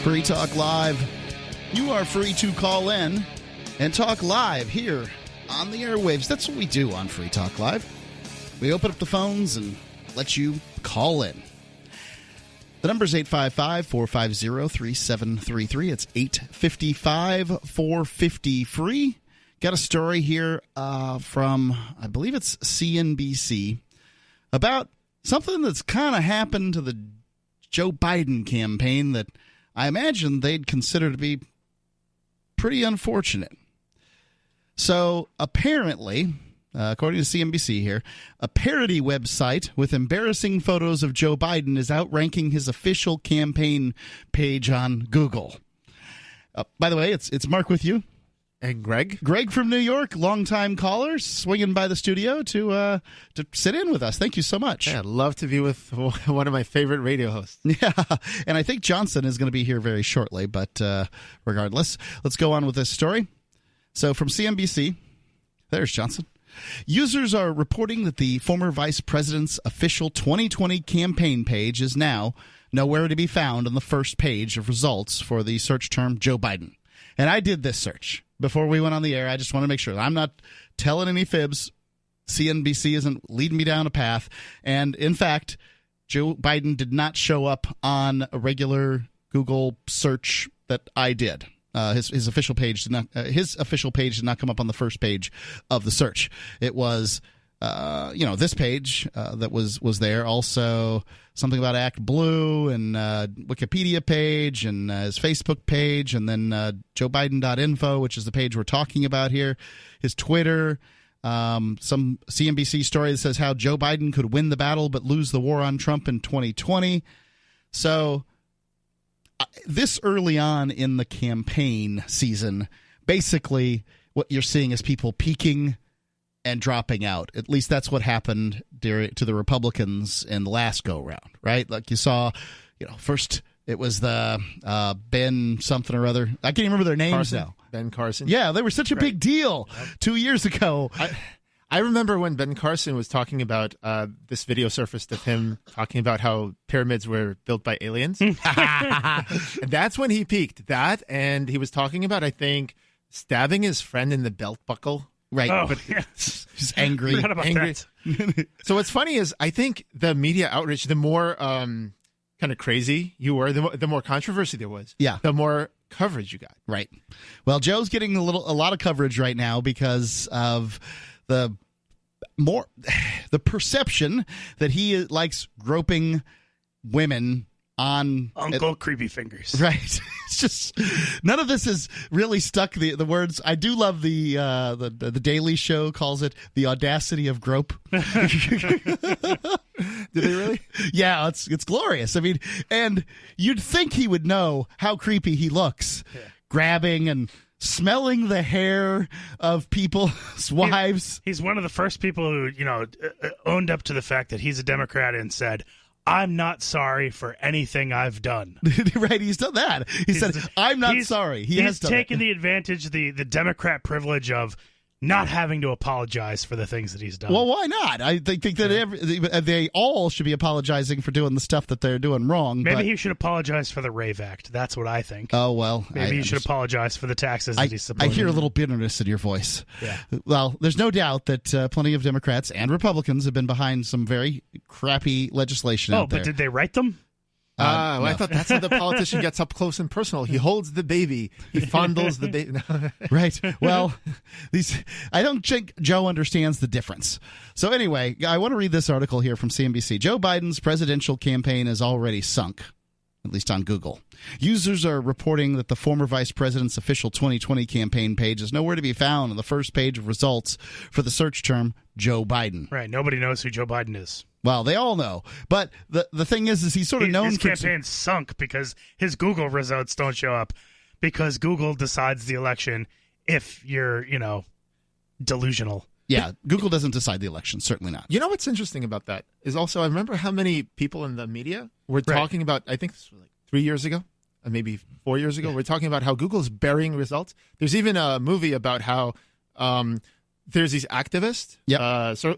Free Talk Live. You are free to call in and talk live here on the airwaves. That's what we do on Free Talk Live. We open up the phones and let you call in. The number is 855-450-3733. It's 855-450-FREE. Got a story here from, I believe it's CNBC, about something that's kind of happened to the Joe Biden campaign that I imagine they'd consider to be pretty unfortunate. So apparently, according to CNBC here, a parody website with embarrassing photos of Joe Biden is outranking his official campaign page on Google. By the way, it's Mark with you. And Greg? Greg from New York, longtime caller, swinging by the studio to sit in with us. Thank you so much. Yeah, I'd love to be with one of my favorite radio hosts. Yeah, and I think Johnson is going to be here very shortly, but regardless, let's go on with this story. So from CNBC, there's Johnson. Users are reporting that the former vice president's official 2020 campaign page is now nowhere to be found on the first page of results for the search term Joe Biden. And I did this search before we went on the air. I just want to make sure I'm not telling any fibs. CNBC isn't leading me down a path. And in fact, Joe Biden did not show up on a regular Google search that I did. His official page did not. His official page did not come up on the first page of the search. It was, this page that was there. Also, something about Act Blue and Wikipedia page and his Facebook page, and then JoeBiden.info, which is the page we're talking about here. His Twitter, some CNBC story that says how Joe Biden could win the battle but lose the war on Trump in 2020. So this early on in the campaign season, basically what you're seeing is people peaking and dropping out. At least that's what happened to the Republicans in the last go-round, right? Like you saw, first it was the Ben something or other. I can't remember their names now. Ben Carson. Yeah, they were such a big deal 2 years ago. I remember when Ben Carson was talking about this video surfaced of him talking about how pyramids were built by aliens. And that's when he peaked. That, and he was talking about, I think, stabbing his friend in the belt buckle. Right. Oh, but he's angry. That. So what's funny is I think the media outreach, the more kind of crazy you were, the more controversy there was. Yeah. The more coverage you got. Right. Well, Joe's getting a lot of coverage right now because of the perception that he likes groping women on Uncle Creepy Fingers. Right. It's just none of this has really stuck the words. I do love the Daily Show calls it the audacity of grope. Did they really? Yeah, it's glorious. I mean, and you'd think he would know how creepy he looks, grabbing and smelling the hair of people's wives. He's one of the first people who, owned up to the fact that he's a Democrat and said, I'm not sorry for anything I've done. Right, he's done that. He said, I'm not sorry. He's taken the advantage, the Democrat privilege of not having to apologize for the things that he's done. Well, why not? I think that they all should be apologizing for doing the stuff that they're doing wrong. Maybe he should apologize for the Rave Act. That's what I think. Oh, well. Maybe he should apologize for the taxes that he's supporting. I hear a little bitterness in your voice. Yeah. Well, there's no doubt that plenty of Democrats and Republicans have been behind some very crappy legislation out there. Oh, but did they write them? No. I thought that's how the politician gets up close and personal. He holds the baby. He fondles the baby. Right. Well, I don't think Joe understands the difference. So anyway, I want to read this article here from CNBC. Joe Biden's presidential campaign is already sunk, at least on Google. Users are reporting that the former vice president's official 2020 campaign page is nowhere to be found on the first page of results for the search term Joe Biden. Right. Nobody knows who Joe Biden is. Well, they all know. But the thing is he's sort of known his for... His campaign sunk because his Google results don't show up because Google decides the election if you're, delusional. Yeah, Google doesn't decide the election, certainly not. You know what's interesting about that is also I remember how many people in the media were talking about, I think this was like 3 years ago, or maybe 4 years ago, we're talking about how Google's burying results. There's even a movie about how... there's these activists,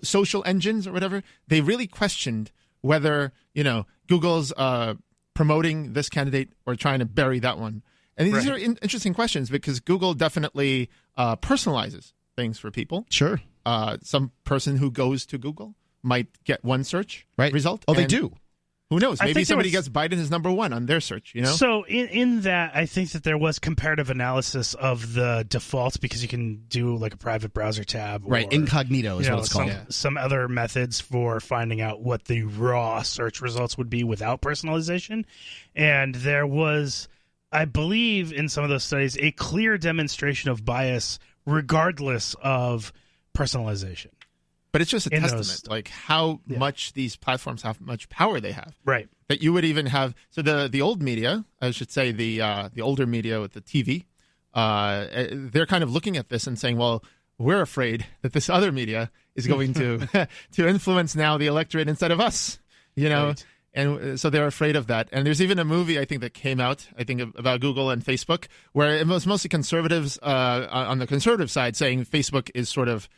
social engines or whatever. They really questioned whether, Google's promoting this candidate or trying to bury that one? And these are interesting questions because Google definitely personalizes things for people. Sure. Some person who goes to Google might get one search result. Oh, they do. Who knows? Maybe somebody gets Biden as number one on their search, you know? So in that, I think that there was comparative analysis of the defaults because you can do like a private browser tab. Right, or, incognito is what it's called. Some other methods for finding out what the raw search results would be without personalization. And there was, I believe, in some of those studies, a clear demonstration of bias regardless of personalization. But it's just a testament, like how much these platforms have, much power they have. Right. That you would even have. So the old media, I should say, the older media with the TV, they're kind of looking at this and saying, well, we're afraid that this other media is going to to influence now the electorate instead of us, you know. Right. And so they're afraid of that. And there's even a movie, I think, that came out, I think, about Google and Facebook, where it was mostly conservatives on the conservative side saying Facebook is sort of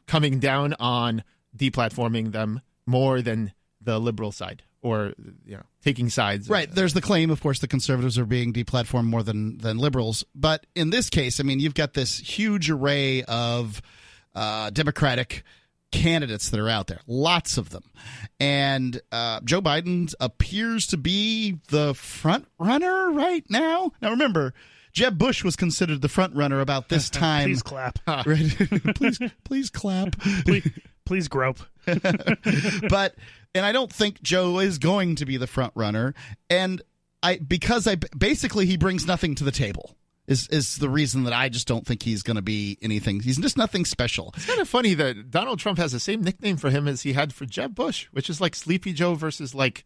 coming down on deplatforming them more than the liberal side or, taking sides. Right. There's the claim, of course, the conservatives are being deplatformed more than liberals. But in this case, I mean, you've got this huge array of Democratic candidates that are out there, lots of them. And Joe Biden appears to be the front runner right now. Now, remember, Jeb Bush was considered the front runner about this time. Please clap. Right? please clap. Please grope. And I don't think Joe is going to be the front runner. And basically he brings nothing to the table. Is the reason that I just don't think he's going to be anything. He's just nothing special. It's kind of funny that Donald Trump has the same nickname for him as he had for Jeb Bush, which is like Sleepy Joe versus like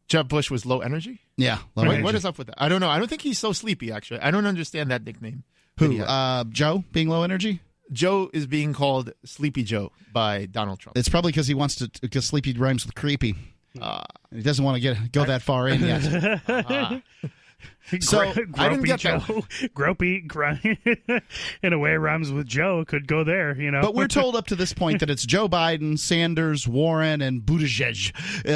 Jeb Bush was low energy. Yeah. Low energy. What is up with that? I don't know. I don't think he's so sleepy, actually. I don't understand that nickname. Who? Joe being low energy? Joe is being called Sleepy Joe by Donald Trump. It's probably because he wants to, because sleepy rhymes with creepy. He doesn't want to go that far in yet. So I didn't get Joe. Gropey, in a way, rhymes with Joe. Could go there, But we're told up to this point that it's Joe Biden, Sanders, Warren, and Buttigieg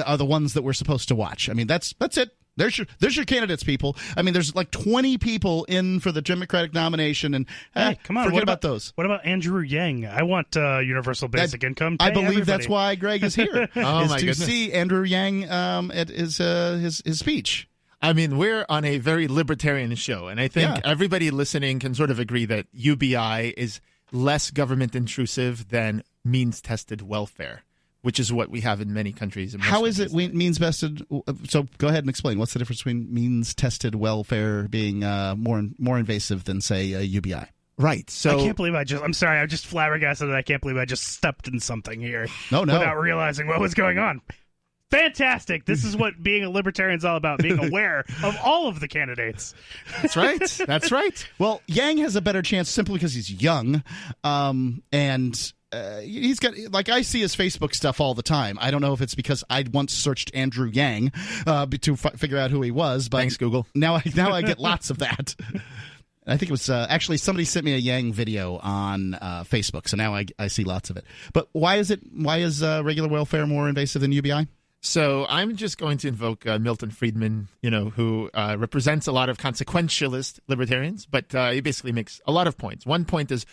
are the ones that we're supposed to watch. I mean, that's it. There's your candidates, people. I mean, there's like 20 people in for the Democratic nomination, and hey, come on, forget about those. What about Andrew Yang? I want universal basic income. I believe that's why Greg is here. My goodness. See Andrew Yang at his speech. I mean, we're on a very libertarian show, and I think everybody listening can sort of agree that UBI is less government intrusive than means-tested welfare, which is what we have in many countries. How is it means-tested? So go ahead and explain. What's the difference between means-tested welfare being more invasive than, say, UBI? Right. So I can't believe I'm sorry, I'm just flabbergasted that I can't believe I just stepped in something here. No. Without realizing what was going on. Fantastic. This is what being a libertarian is all about, being aware of all of the candidates. That's right. That's right. Well, Yang has a better chance simply because he's young. And he's got, like, I see his Facebook stuff all the time. I don't know if it's because I once searched Andrew Yang to figure out who he was. But thanks, Google. Now I get lots of that. I think it was actually somebody sent me a Yang video on Facebook. So now I see lots of it. But why is regular welfare more invasive than UBI? So I'm just going to invoke Milton Friedman, who represents a lot of consequentialist libertarians, but he basically makes a lot of points. One point is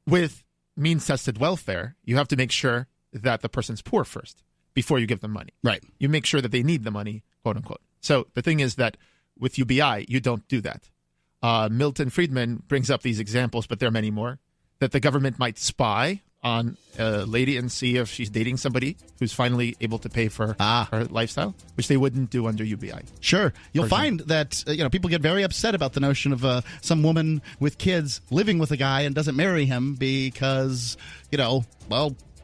with means-tested welfare, you have to make sure that the person's poor first before you give them money. Right. You make sure that they need the money, quote unquote. So the thing is that with UBI, you don't do that. Milton Friedman brings up these examples, but there are many more, that the government might spy on a lady and see if she's dating somebody who's finally able to pay for her lifestyle, which they wouldn't do under UBI. Sure. You'll find that people get very upset about the notion of some woman with kids living with a guy and doesn't marry him because,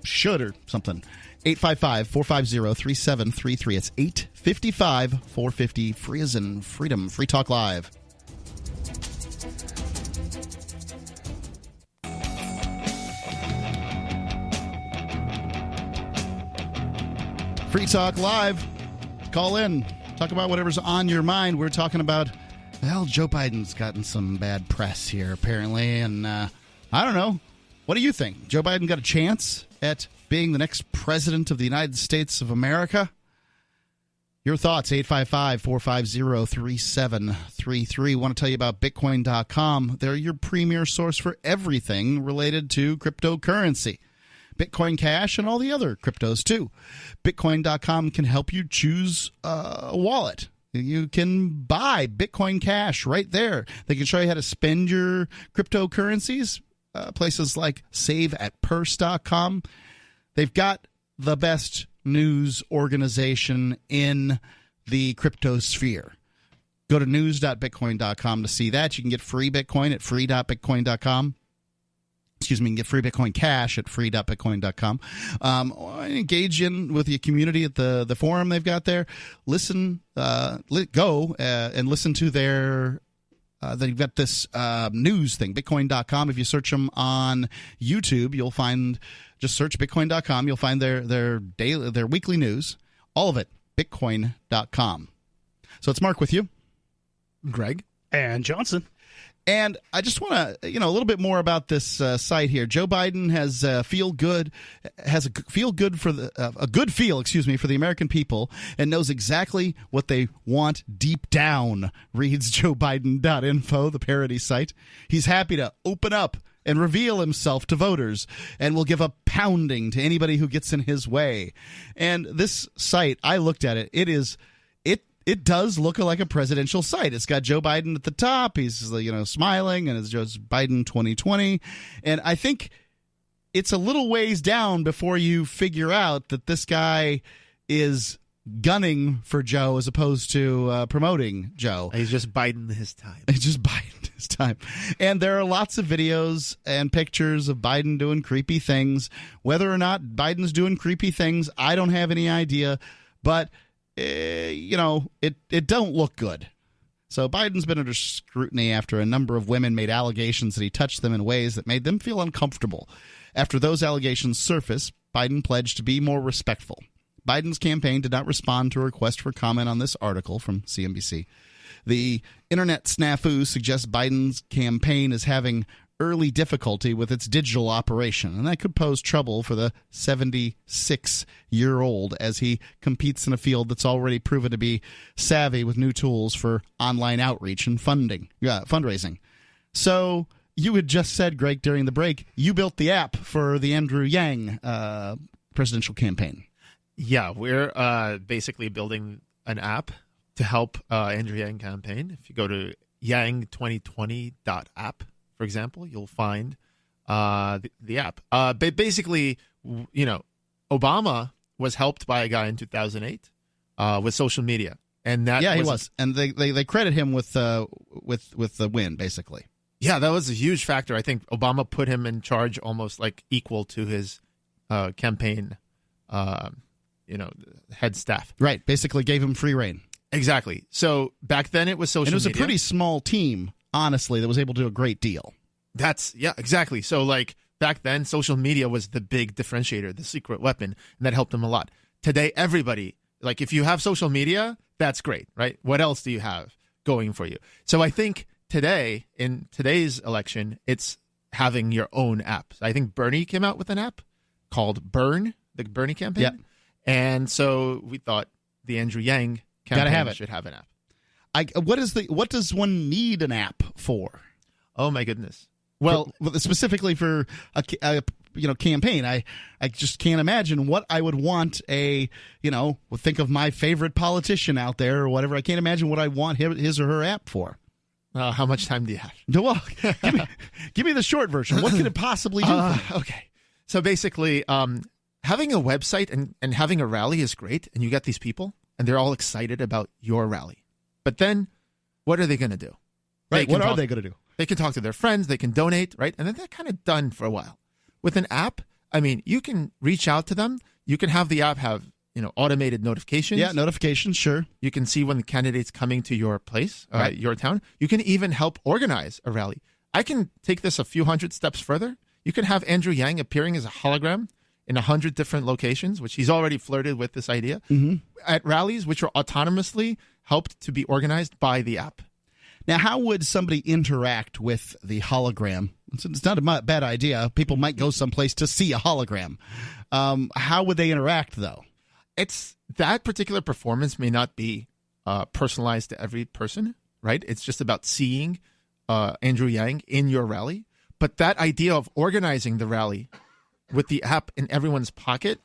should or something. 855-450-3733. It's 855-450. Free as in freedom. Free Talk Live. Free Talk Live. Call in. Talk about whatever's on your mind. We're talking about, Joe Biden's gotten some bad press here, apparently. And I don't know. What do you think? Joe Biden got a chance at being the next president of the United States of America? Your thoughts, 855-450-3733. Want to tell you about Bitcoin.com. They're your premier source for everything related to cryptocurrency. Bitcoin Cash and all the other cryptos, too. Bitcoin.com can help you choose a wallet. You can buy Bitcoin Cash right there. They can show you how to spend your cryptocurrencies. Places like saveatpurse.com. They've got the best news organization in the crypto sphere. Go to news.bitcoin.com to see that. You can get free Bitcoin at free.bitcoin.com. Excuse me, you can get free Bitcoin Cash at free.bitcoin.com. Engage in with the community at the forum they've got there. Listen, go and listen to their they've got this news thing, bitcoin.com. If you search them on YouTube, you'll find, just search bitcoin.com. You'll find their weekly news, all of it, bitcoin.com. So it's Mark with you, Greg, and Johnson. And I just want to, a little bit more about this site here. Joe Biden has a good feel for the American people, and knows exactly what they want deep down, reads joebiden.info, the parody site. He's happy to open up and reveal himself to voters, and will give a pounding to anybody who gets in his way. And this site, I looked at it, it does look like a presidential site. It's got Joe Biden at the top. He's, smiling, and it's Joe Biden 2020. And I think it's a little ways down before you figure out that this guy is gunning for Joe as opposed to promoting Joe. He's just biding his time. He's just biding his time. And there are lots of videos and pictures of Biden doing creepy things. Whether or not Biden's doing creepy things, I don't have any idea. But it don't look good. So Biden's been under scrutiny after a number of women made allegations that he touched them in ways that made them feel uncomfortable. After those allegations surfaced, Biden pledged to be more respectful. Biden's campaign did not respond to a request for comment on this article from CNBC. The internet snafu suggests Biden's campaign is having early difficulty with its digital operation, and that could pose trouble for the 76-year-old as he competes in a field that's already proven to be savvy with new tools for online outreach and fundraising. So you had just said, Greg, during the break, you built the app for the Andrew Yang presidential campaign. Yeah, we're basically building an app to help Andrew Yang campaign. If you go to yang2020.app, for example, you'll find the app. But basically, Obama was helped by a guy in 2008 with social media, and that he was, and they credit him with the win, basically. Yeah, that was a huge factor. I think Obama put him in charge, almost like equal to his campaign, head staff. Right, basically gave him free reign. Exactly. So back then it was social media. And it was a pretty small team, honestly, that was able to do a great deal. Yeah, exactly. So back then, social media was the big differentiator, the secret weapon, and that helped them a lot. Today, everybody, if you have social media, that's great, right? What else do you have going for you? So I think today, in today's election, it's having your own app. I think Bernie came out with an app called Burn, the Bernie campaign. Yep. And so we thought the Andrew Yang campaign should have an app. What does one need an app for? Oh my goodness! Well, specifically for a campaign, I just can't imagine what I would want think of my favorite politician out there or whatever. I can't imagine what I want his or her app for. How much time do you have? Well, give me the short version. What could it possibly do? Okay, so basically, having a website and having a rally is great, and you get these people, and they're all excited about your rally. But then, what are they going to do? Right. What are they going to do? They can talk to their friends. They can donate, right? And then they're kind of done for a while. With an app, you can reach out to them. You can have the app have, automated notifications. Yeah, notifications, sure. You can see when the candidate's coming to your place, your town. You can even help organize a rally. I can take this a few hundred steps further. You can have Andrew Yang appearing as a hologram in 100 different locations, which he's already flirted with this idea, at rallies which are autonomously helped to be organized by the app. Now, how would somebody interact with the hologram? It's not a bad idea. People might go someplace to see a hologram. How would they interact, though? it's that particular performance may not be personalized to every person, right? It's just about seeing Andrew Yang in your rally. But that idea of organizing the rally with the app in everyone's pocket,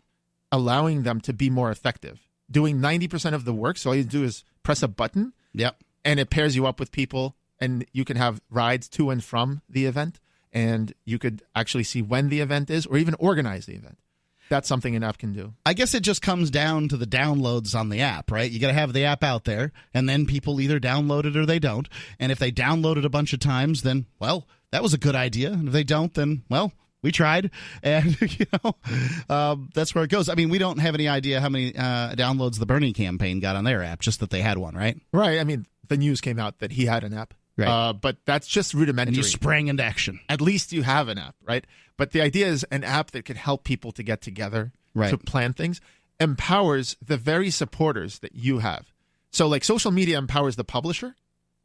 allowing them to be more effective, doing 90% of the work. So all you do is press a button. Yep. And it pairs you up with people, and you can have rides to and from the event, and you could actually see when the event is or even organize the event. That's something an app can do. I guess it just comes down to the downloads on the app, right? You got to have the app out there, and then people either download it or they don't. And if they download it a bunch of times, then, well, that was a good idea. And if they don't, then, well, we tried. And, that's where it goes. I mean, we don't have any idea how many downloads the Bernie campaign got on their app, just that they had one, right? Right. I mean, the news came out that he had an app. Right. But that's just rudimentary. And you sprang into action. At least you have an app, right? But the idea is an app that could help people to get together, right, to plan things, empowers the very supporters that you have. So like social media empowers the publisher,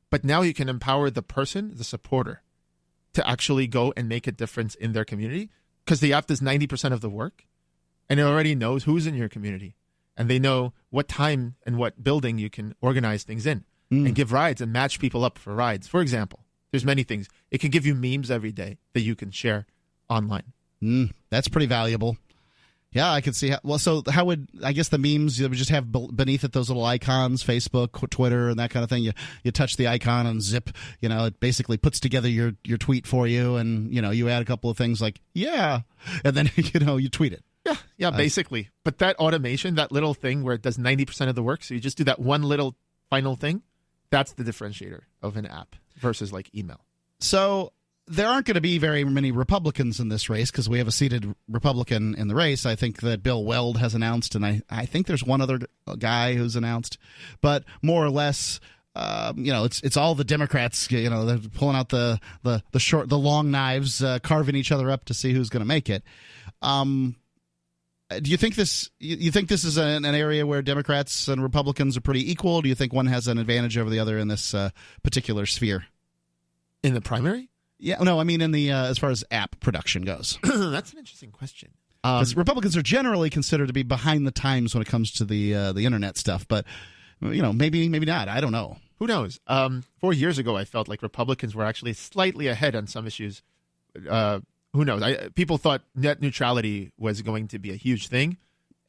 but now you can empower the person, the supporter, to actually go and make a difference in their community, because the app does 90% of the work, and it already knows who's in your community, and they know what time and what building you can organize things in. And give rides and match people up for rides. For example, there's many things. It can give you memes every day that you can share online. That's pretty valuable. Yeah, I could see how. Well, so how would, I guess the memes, you would just have beneath it those little icons, Facebook, Twitter, and that kind of thing. You touch the icon and zip, it basically puts together your tweet for you, and, you add a couple of things like, yeah, and then, you tweet it. Yeah, basically. But that automation, that little thing where it does 90% of the work, so you just do that one little final thing, that's the differentiator of an app versus like email. So there aren't going to be very many Republicans in this race because we have a seated Republican in the race. I think that Bill Weld has announced, and I think there's one other guy who's announced. But more or less, it's all the Democrats. They're pulling out the long knives, carving each other up to see who's going to make it. Do you think this? You think this is an area where Democrats and Republicans are pretty equal? Do you think one has an advantage over the other in this particular sphere? In the primary? Yeah, no, I mean in the as far as app production goes. That's an interesting question. Because Republicans are generally considered to be behind the times when it comes to the internet stuff, but maybe not. I don't know. Who knows? 4 years ago, I felt like Republicans were actually slightly ahead on some issues. Who knows? People thought net neutrality was going to be a huge thing,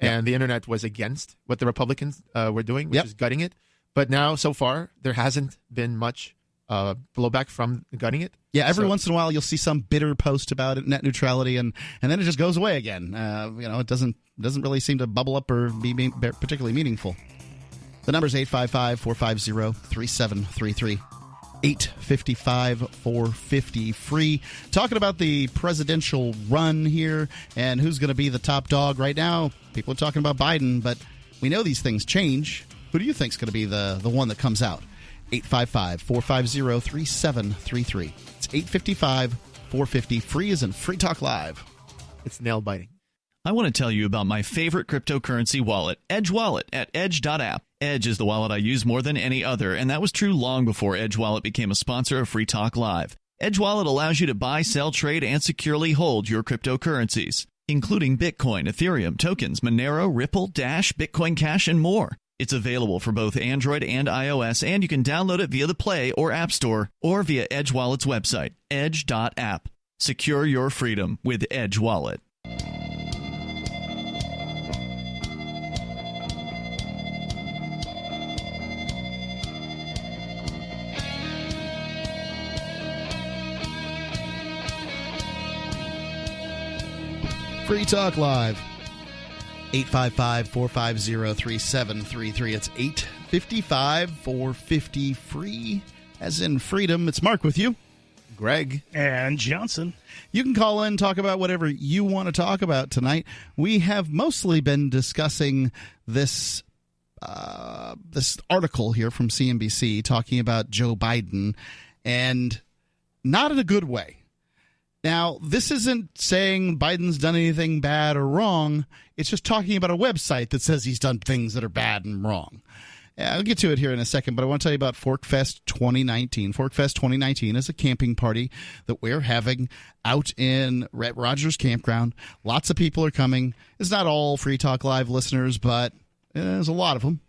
and the internet was against what the Republicans were doing, which is gutting it. But now, so far, there hasn't been much blowback from gutting it. Yeah, every once in a while, you'll see some bitter post about it, net neutrality, and then it just goes away again. It doesn't really seem to bubble up or be particularly meaningful. The number is 855-450-3733. 855-450-FREE. Talking about the presidential run here and who's going to be the top dog right now. People are talking about Biden, but we know these things change. Who do you think is going to be the one that comes out? 855-450-3733. It's 855-450-FREE as in Free Talk Live. It's nail biting. I want to tell you about my favorite cryptocurrency wallet, Edge Wallet, at edge.app. Edge is the wallet I use more than any other, and that was true long before Edge Wallet became a sponsor of Free Talk Live. Edge Wallet allows you to buy, sell, trade, and securely hold your cryptocurrencies, including Bitcoin, Ethereum, tokens, Monero, Ripple, Dash, Bitcoin Cash, and more. It's available for both Android and iOS, and you can download it via the Play or App Store or via Edge Wallet's website, edge.app. Secure your freedom with Edge Wallet. Free Talk Live. 855-450-3733. It's 855-450-FREE, as in freedom. It's Mark with you. Greg. And Johnson. You can call in, talk about whatever you want to talk about tonight. We have mostly been discussing this article here from CNBC talking about Joe Biden, and not in a good way. Now, this isn't saying Biden's done anything bad or wrong. It's just talking about a website that says he's done things that are bad and wrong. I'll get to it here in a second, but I want to tell you about ForkFest 2019. ForkFest 2019 is a camping party that we're having out in Rogers Campground. Lots of people are coming. It's not all Free Talk Live listeners, but There's a lot of them.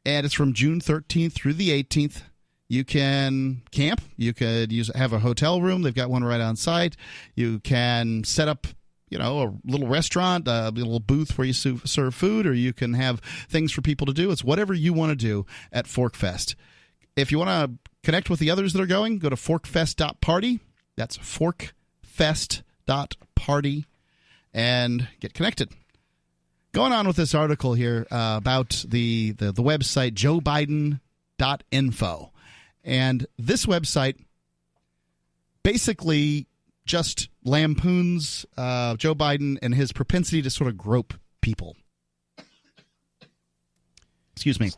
And it's from June 13th through the 18th. You can camp. You could have a hotel room. They've got one right on site. You can set up, a little restaurant, a little booth where you serve food, or you can have things for people to do. It's whatever you want to do at ForkFest. If you want to connect with the others that are going, go to forkfest.party. That's forkfest.party and get connected. Going on with this article here about the website joebiden.info. And this website basically just lampoons Joe Biden and his propensity to sort of grope people. Excuse me.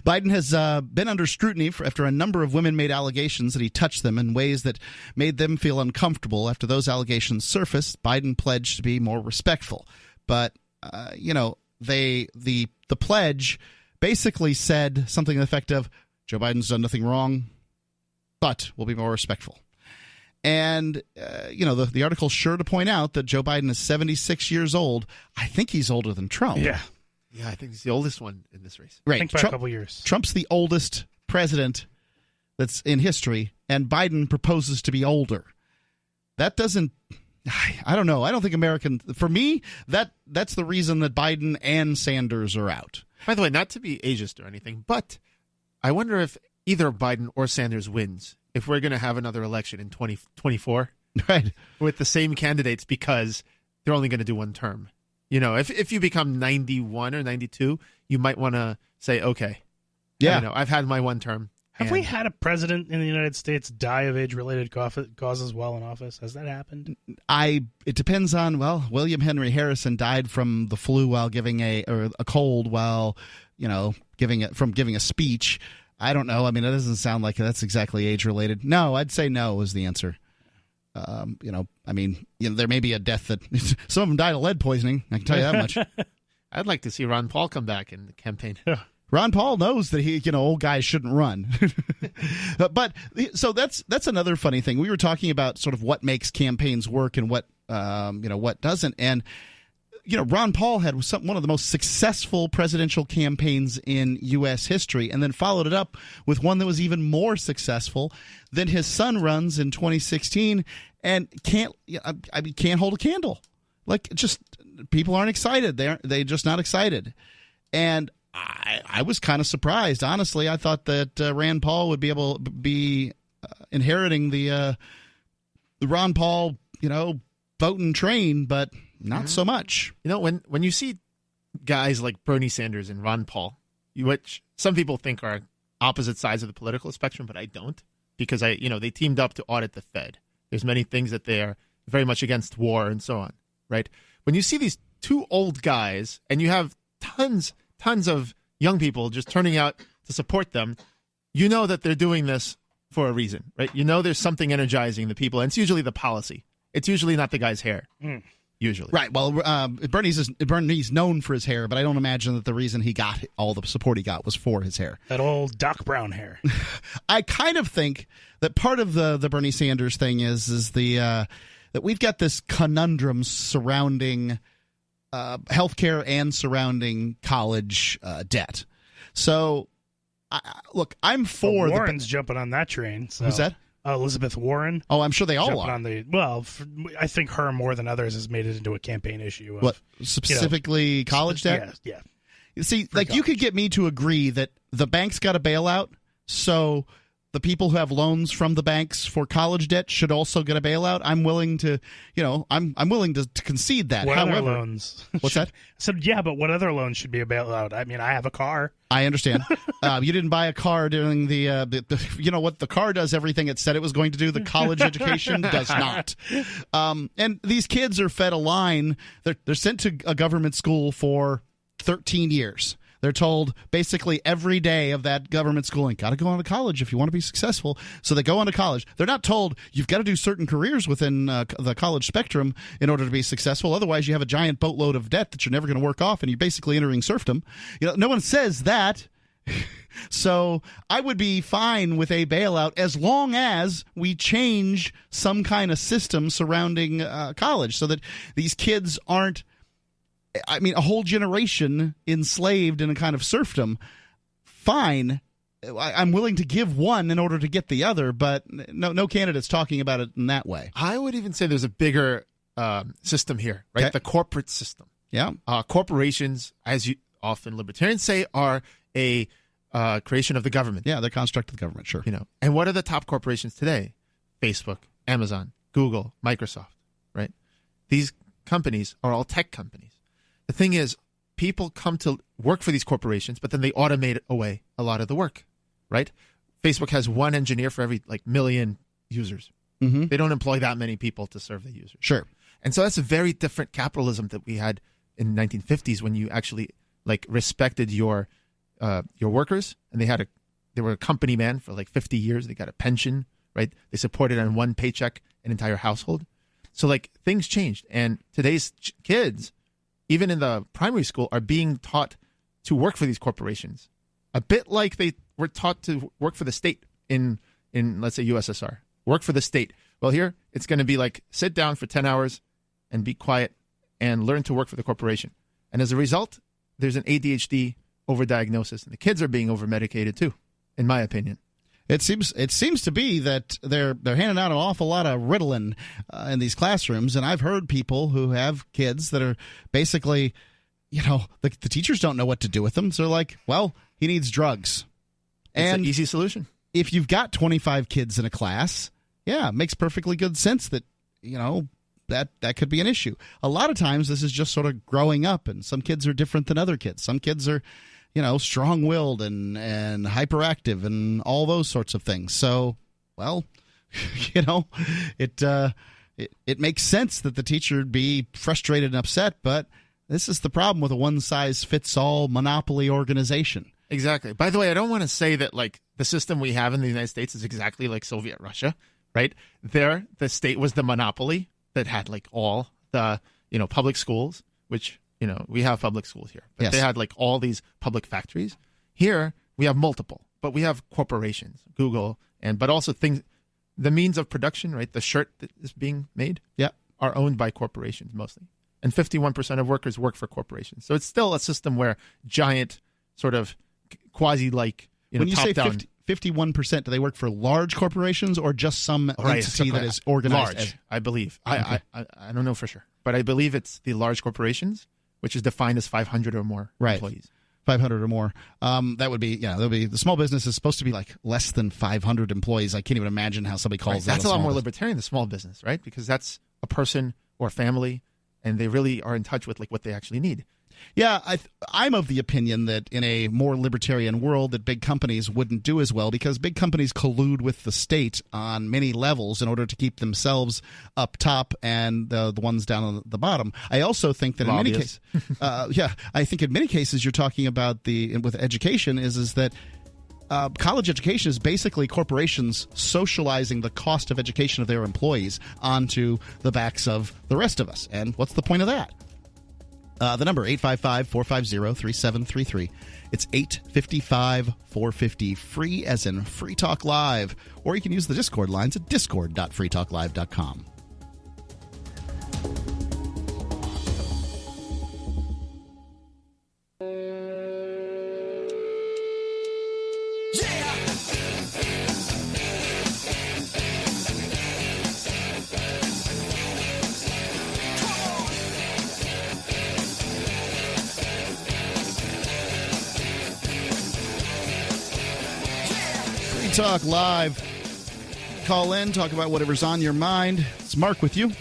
Biden has been under scrutiny after a number of women made allegations that he touched them in ways that made them feel uncomfortable. After those allegations surfaced, Biden pledged to be more respectful. But, the pledge basically said something to the effect of, Joe Biden's done nothing wrong, but we'll be more respectful. And, the article's sure to point out that Joe Biden is 76 years old. I think he's older than Trump. Yeah, I think he's the oldest one in this race. Right. I think by a couple years. Trump's the oldest president that's in history, and Biden proposes to be older. That doesn't... I don't know. I don't think for me, that's the reason that Biden and Sanders are out. By the way, not to be ageist or anything, but I wonder if either Biden or Sanders wins, if we're going to have another election in 2024 right, with the same candidates, because they're only going to do one term. If you become 91 or 92, you might want to say, okay, I've had my one term. Have we had a president in the United States die of age-related causes while in office? Has that happened? It depends on, William Henry Harrison died from the flu while giving a cold while, giving a speech. I don't know. I mean, it doesn't sound like that's exactly age-related. No, I'd say no is the answer. There may be a death that some of them died of lead poisoning. I can tell you that much. I'd like to see Ron Paul come back in the campaign. Ron Paul knows that old guys shouldn't run. But so that's another funny thing. We were talking about sort of what makes campaigns work and what doesn't. And Ron Paul had one of the most successful presidential campaigns in U.S. history, and then followed it up with one that was even more successful. Then his son runs in 2016 and can't hold a candle. Like, just people aren't excited. They're just not excited. And I was kind of surprised, honestly. I thought that Rand Paul would be able to be inheriting the Ron Paul, voting train, but not so much. When you see guys like Bernie Sanders and Ron Paul, which some people think are opposite sides of the political spectrum, but I don't, because they teamed up to audit the Fed. There's many things that they are very much against war and so on, right? When you see these two old guys and you have tons of young people just turning out to support them, you know that they're doing this for a reason, right? There's something energizing the people, and it's usually the policy. It's usually not the guy's hair, usually. Right. Well, Bernie's known for his hair, but I don't imagine that the reason he got all the support he got was for his hair. That old Doc Brown hair. I kind of think that part of the Bernie Sanders thing is that we've got this conundrum surrounding healthcare and surrounding college debt. So, look, I'm for Warren's jumping on that train. So. Who's that? Elizabeth Warren. Oh, I'm sure they all are. I think her more than others has made it into a campaign issue. What, specifically college debt? Yeah. You see, you could get me to agree that the banks got a bailout, so the people who have loans from the banks for college debt should also get a bailout. I'm willing to, I'm willing to concede that. What However, other loans? What's that? So yeah, but what other loans should be a bailout? I mean, I have a car. I understand. You didn't buy a car during the the car does everything it said it was going to do. The college education does not. And these kids are fed a line. They're sent to a government school for 13 years. They're told basically every day of that government schooling, got to go on to college if you want to be successful. So they go on to college. They're not told you've got to do certain careers within the college spectrum in order to be successful. Otherwise, you have a giant boatload of debt that you're never going to work off, and you're basically entering serfdom. No one says that. So I would be fine with a bailout as long as we change some kind of system surrounding college so that these kids aren't I mean, a whole generation enslaved in a kind of serfdom, fine. I'm willing to give one in order to get the other, but no candidate's talking about it in that way. I would even say there's a bigger system here, right? Okay. The corporate system. Yeah. Corporations, as you often libertarians say, are a creation of the government. Yeah, they're construct of the government, sure. And what are the top corporations today? Facebook, Amazon, Google, Microsoft, right? These companies are all tech companies. The thing is, people come to work for these corporations, but then they automate away a lot of the work, right? Facebook has one engineer for every million users. Mm-hmm. They don't employ that many people to serve the users. Sure. And so that's a very different capitalism that we had in the 1950s when you actually respected your workers, and they were a company man for 50 years. They got a pension, right? They supported on one paycheck an entire household. So things changed, and today's kids, even in the primary school, are being taught to work for these corporations, a bit like they were taught to work for the state in let's say USSR. Work for the state. Well, here it's going to be sit down for 10 hours and be quiet and learn to work for the corporation. And as a result, there's an ADHD overdiagnosis, and the kids are being overmedicated too, in my opinion. It seems to be that they're handing out an awful lot of Ritalin in these classrooms, and I've heard people who have kids that are basically, the teachers don't know what to do with them. So they're like, well, he needs drugs. It's And an easy solution. If you've got 25 kids in a class, yeah, it makes perfectly good sense that, that could be an issue. A lot of times this is just sort of growing up, and some kids are different than other kids. Some kids are, strong-willed and hyperactive and all those sorts of things. So, well, it makes sense that the teacher would be frustrated and upset, but this is the problem with a one-size-fits-all monopoly organization. Exactly. By the way, I don't want to say that the system we have in the United States is exactly like Soviet Russia, right? There, the state was the monopoly that had all the public schools, which we have public schools here, but yes. They had all these public factories. Here we have multiple, but we have corporations, Google, but also things, the means of production, right? The shirt that is being made, are owned by corporations mostly, and 51% of workers work for corporations. So it's still a system where giant sort of quasi when you top say down. 51%, do they work for large corporations or just some entity that is organized? Large, I believe. Okay. I don't know for sure, but I believe it's the large corporations, which is defined as 500 or more employees. 500 or more. That would be, the small business is supposed to be less than 500 employees. I can't even imagine how somebody calls that. That's a lot more business. libertarian, the small business, right? Because that's a person or a family, and they really are in touch with what they actually need. Yeah, I'm of the opinion that in a more libertarian world that big companies wouldn't do as well because big companies collude with the state on many levels in order to keep themselves up top and the ones down on the bottom. I also think that in many cases, I think in many cases you're talking about with education is that college education is basically corporations socializing the cost of education of their employees onto the backs of the rest of us. And what's the point of that? The number, 855-450-3733. It's 855-450-FREE, as in Free Talk Live. Or you can use the Discord lines at discord.freetalklive.com. Talk Live. Call in, talk about whatever's on your mind. It's Mark with you.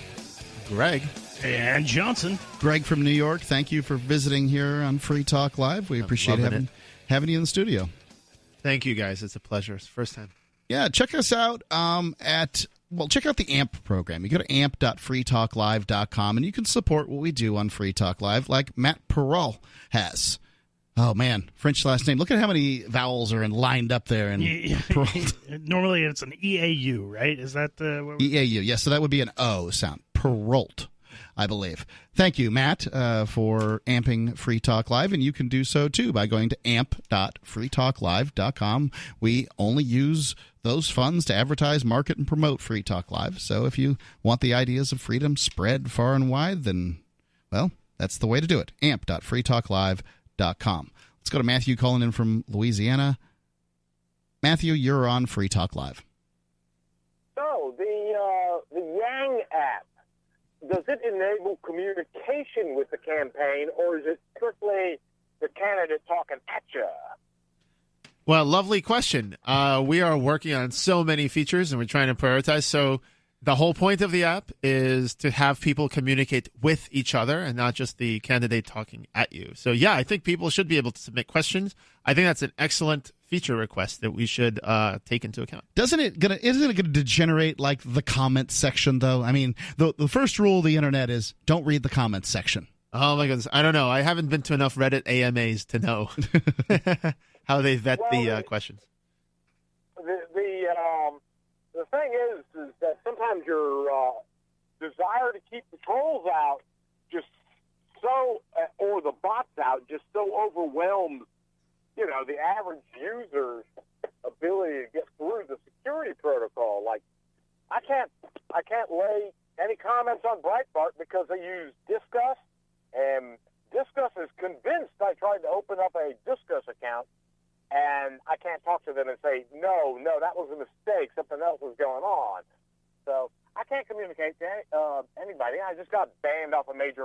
Greg. And Johnson. Greg from New York. Thank you for visiting here on Free Talk Live. We appreciate having you in the studio. Thank you, guys. It's a pleasure. It's the first time. Yeah, check us out check out the AMP program. You go to amp.freetalklive.com, and you can support what we do on Free Talk Live like Matt Perrault has. Oh, man. French last name. Look at how many vowels are lined up there. And normally it's an EAU, right? Is that the... EAU, yes. So that would be an O sound. Perrault, I believe. Thank you, Matt, for amping Free Talk Live. And you can do so, too, by going to amp.freetalklive.com. We only use those funds to advertise, market, and promote Free Talk Live. So if you want the ideas of freedom spread far and wide, then, well... That's the way to do it. amp.freetalklive.com. Let's go to Matthew calling in from Louisiana. Matthew, you're on Free Talk Live. So, the Yang app, does it enable communication with the campaign, or is it strictly the candidate talking at you? Well, lovely question. We are working on so many features, and we're trying to prioritize. So the whole point of the app is to have people communicate with each other and not just the candidate talking at you. So, yeah, I think people should be able to submit questions. I think that's an excellent feature request that we should take into account. Isn't it going to degenerate like the comment section, though? I mean, the first rule of the internet is don't read the comments section. Oh, my goodness. I don't know. I haven't been to enough Reddit AMAs to know how they vet the questions. The thing is that sometimes your desire to keep the trolls out just so, or the bots out, just so overwhelms, the average user's ability to get through the security protocol. Like, I can't lay any comments on Breitbart because they use Discuss, and Discuss is convinced I tried to open up a Discuss account, and I can't talk to them and say, no, that was a mistake. Something else was going on. So I can't communicate to anybody. I just got banned off a major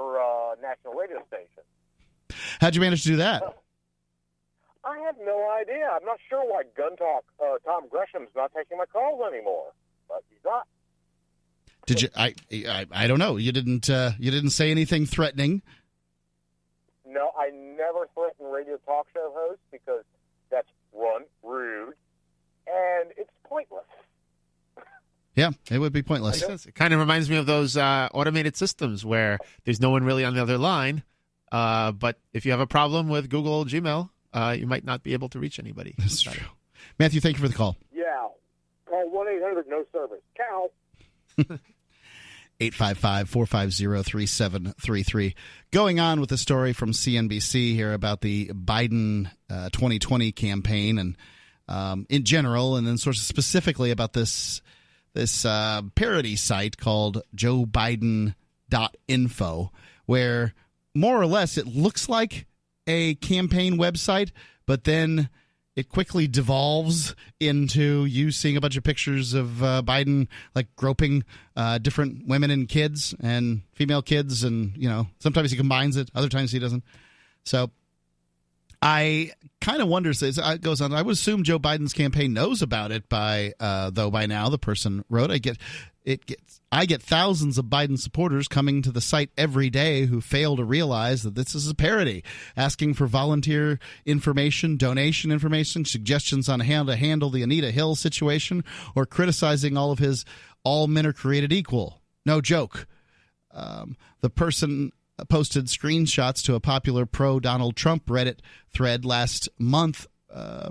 national radio station. How'd you manage to do that? I have no idea. I'm not sure why Gun Talk, Tom Gresham's not taking my calls anymore, but he's not. Did you? I don't know. You didn't say anything threatening. No, I never threaten radio talk show hosts because that's rude, and it's pointless. Yeah, it would be pointless. It kind of reminds me of those automated systems where there's no one really on the other line, but if you have a problem with Google Gmail, you might not be able to reach anybody. That's true. Matthew, thank you for the call. Yeah. Call 1-800 no service. Cow. 855-450-3733. Going on with the story from CNBC here about the Biden 2020 campaign and in general, and then sort of specifically about this parody site called joebiden.info, where more or less it looks like a campaign website, but then it quickly devolves into you seeing a bunch of pictures of Biden like groping different women and kids and female kids, and sometimes he combines it, other times he doesn't. So I kind of wonder, it goes on, I would assume Joe Biden's campaign knows about it by now. The person wrote, I get thousands of Biden supporters coming to the site every day who fail to realize that this is a parody, asking for volunteer information, donation information, suggestions on how to handle the Anita Hill situation, or criticizing all men are created equal. No joke. The person posted screenshots to a popular pro-Donald Trump Reddit thread last month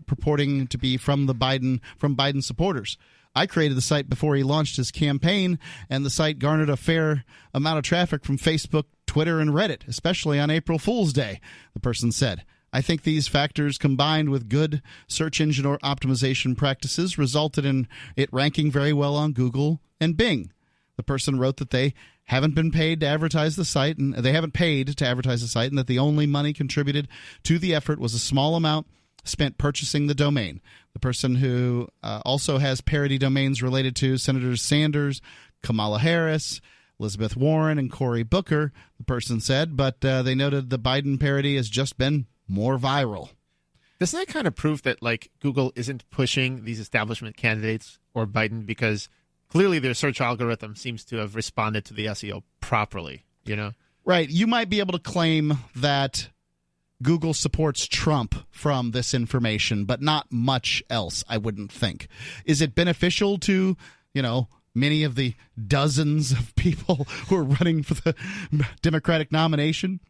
purporting to be from Biden supporters. I created the site before he launched his campaign, and the site garnered a fair amount of traffic from Facebook, Twitter, and Reddit, especially on April Fool's Day, the person said. I think these factors combined with good search engine optimization practices resulted in it ranking very well on Google and Bing. The person wrote that they haven't been paid to advertise the site, and they haven't paid to advertise the site, and that the only money contributed to the effort was a small amount spent purchasing the domain. The person who also has parody domains related to Senators Sanders, Kamala Harris, Elizabeth Warren, and Cory Booker, the person said, but they noted the Biden parody has just been more viral. Doesn't that kind of prove that Google isn't pushing these establishment candidates or Biden, because clearly their search algorithm seems to have responded to the SEO properly, Right. You might be able to claim that Google supports Trump from this information, but not much else, I wouldn't think. Is it beneficial to, many of the dozens of people who are running for the Democratic nomination?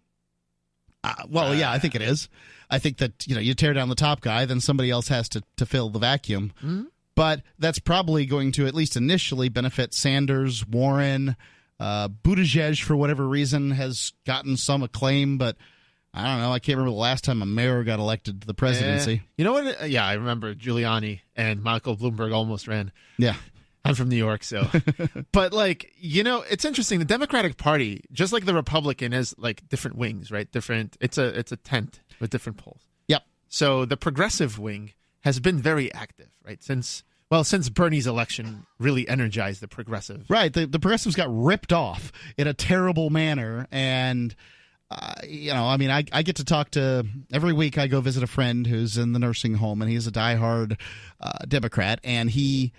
Yeah, I think it is. I think that, you tear down the top guy, then somebody else has to fill the vacuum. Mm-hmm. But that's probably going to, at least initially, benefit Sanders, Warren, Buttigieg, for whatever reason, has gotten some acclaim, but I don't know. I can't remember the last time a mayor got elected to the presidency. You know what? Yeah, I remember Giuliani and Michael Bloomberg almost ran. Yeah. I'm from New York, so. But, like, you know, it's interesting. The Democratic Party, just like the Republican, has, like, different wings, right? It's a tent with different poles. Yep. So the progressive wing has been very active, right? Since Bernie's election really energized the progressive. Right. The progressives got ripped off in a terrible manner. And, you know, I mean, I get to talk to every week I go visit a friend who's in the nursing home, and he's a diehard Democrat. And he,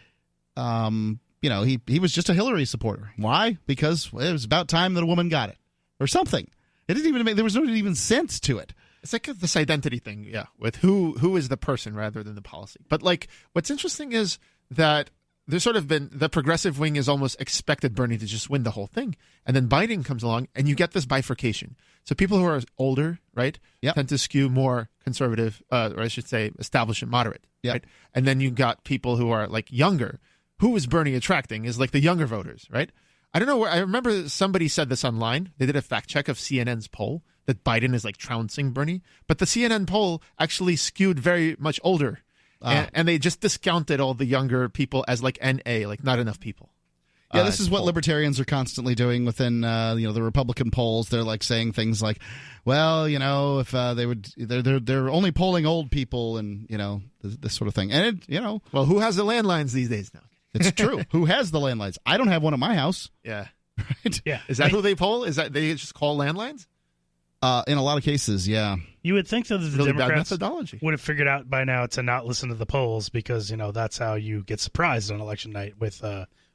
you know, he was just a Hillary supporter. Why? Because it was about time that a woman got it or something. It didn't even there was no even sense to it. It's like this identity thing, yeah, with who is the person rather than the policy. But, like, what's interesting is that there's sort of been the progressive wing has almost expected Bernie to just win the whole thing. And then Biden comes along and you get this bifurcation. So people who are older, right, tend to skew more conservative, or I should say establishment moderate, right? And then you got people who are, like, younger. Who is Bernie attracting is, like, the younger voters, right? I don't know where. I remember somebody said this online. They did a fact check of CNN's poll that Biden is, like, trouncing Bernie. But the CNN poll actually skewed very much older. And they just discounted all the younger people as, like, NA, like, not enough people. Yeah, this is what libertarians are constantly doing within, you know, the Republican polls. They're, like, saying things like, well, you know, if they're only polling old people and, you know, this sort of thing. And, it, you know. Well, who has the landlines these days now? It's true. Who has the landlines? I don't have one at my house. Yeah. Right? Yeah. Is that who they poll? Is that they just call landlines? In a lot of cases, yeah. You would think that the really bad Democrats methodology would have figured out by now to not listen to the polls because, you know, that's how you get surprised on election night with,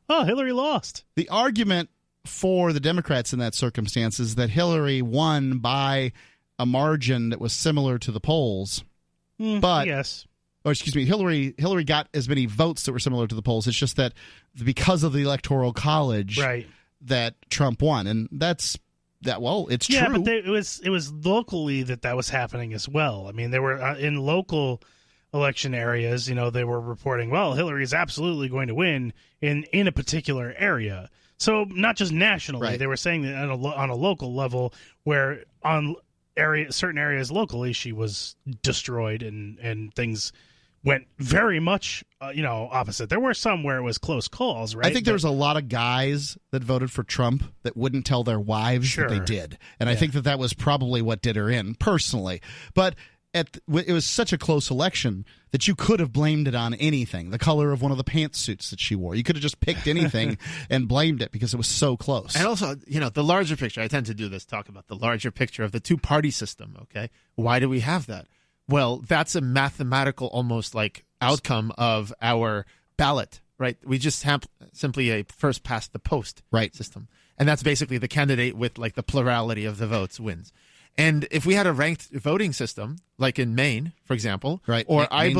Hillary lost. The argument for the Democrats in that circumstance is that Hillary won by a margin that was similar to the polls. But yes. Or excuse me, Hillary got as many votes that were similar to the polls. It's just that because of the Electoral College, right, that Trump won, and it's true. Yeah, but it was locally that was happening as well. I mean, they were in local election areas. You know, they were reporting, well, Hillary is absolutely going to win in a particular area. So not just nationally, right. They were saying that on a local level, where on certain areas locally, she was destroyed and things went very much, opposite. There were some where it was close calls, right? I think there was a lot of guys that voted for Trump that wouldn't tell their wives that they did. And I think that was probably what did her in, personally. But it was such a close election that you could have blamed it on anything. The color of one of the pantsuits that she wore. You could have just picked anything and blamed it because it was so close. And also, the larger picture. I tend to do this, talk about the larger picture of the two-party system, okay? Why do we have that? Well, that's a mathematical almost like outcome of our ballot, right? We just have simply a first past the post system. And that's basically the candidate with like the plurality of the votes wins. And if we had a ranked voting system, like in Maine, for example, right? Or I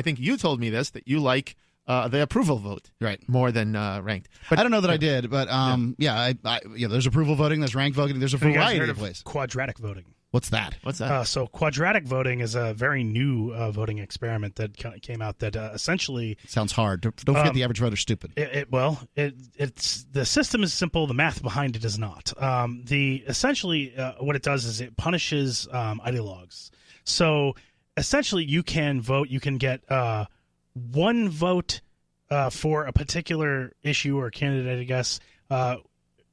think you told me this, that you like the approval vote, right, more than ranked. But I don't know that I did, but there's approval voting, there's ranked voting, there's a variety of ways. Quadratic voting. What's that? So quadratic voting is a very new voting experiment that came out that essentially sounds hard. Don't forget the average voter's stupid. It's the system is simple. The math behind it is not. Essentially what it does is it punishes ideologues. So essentially, you can vote. You can get one vote for a particular issue or candidate. I guess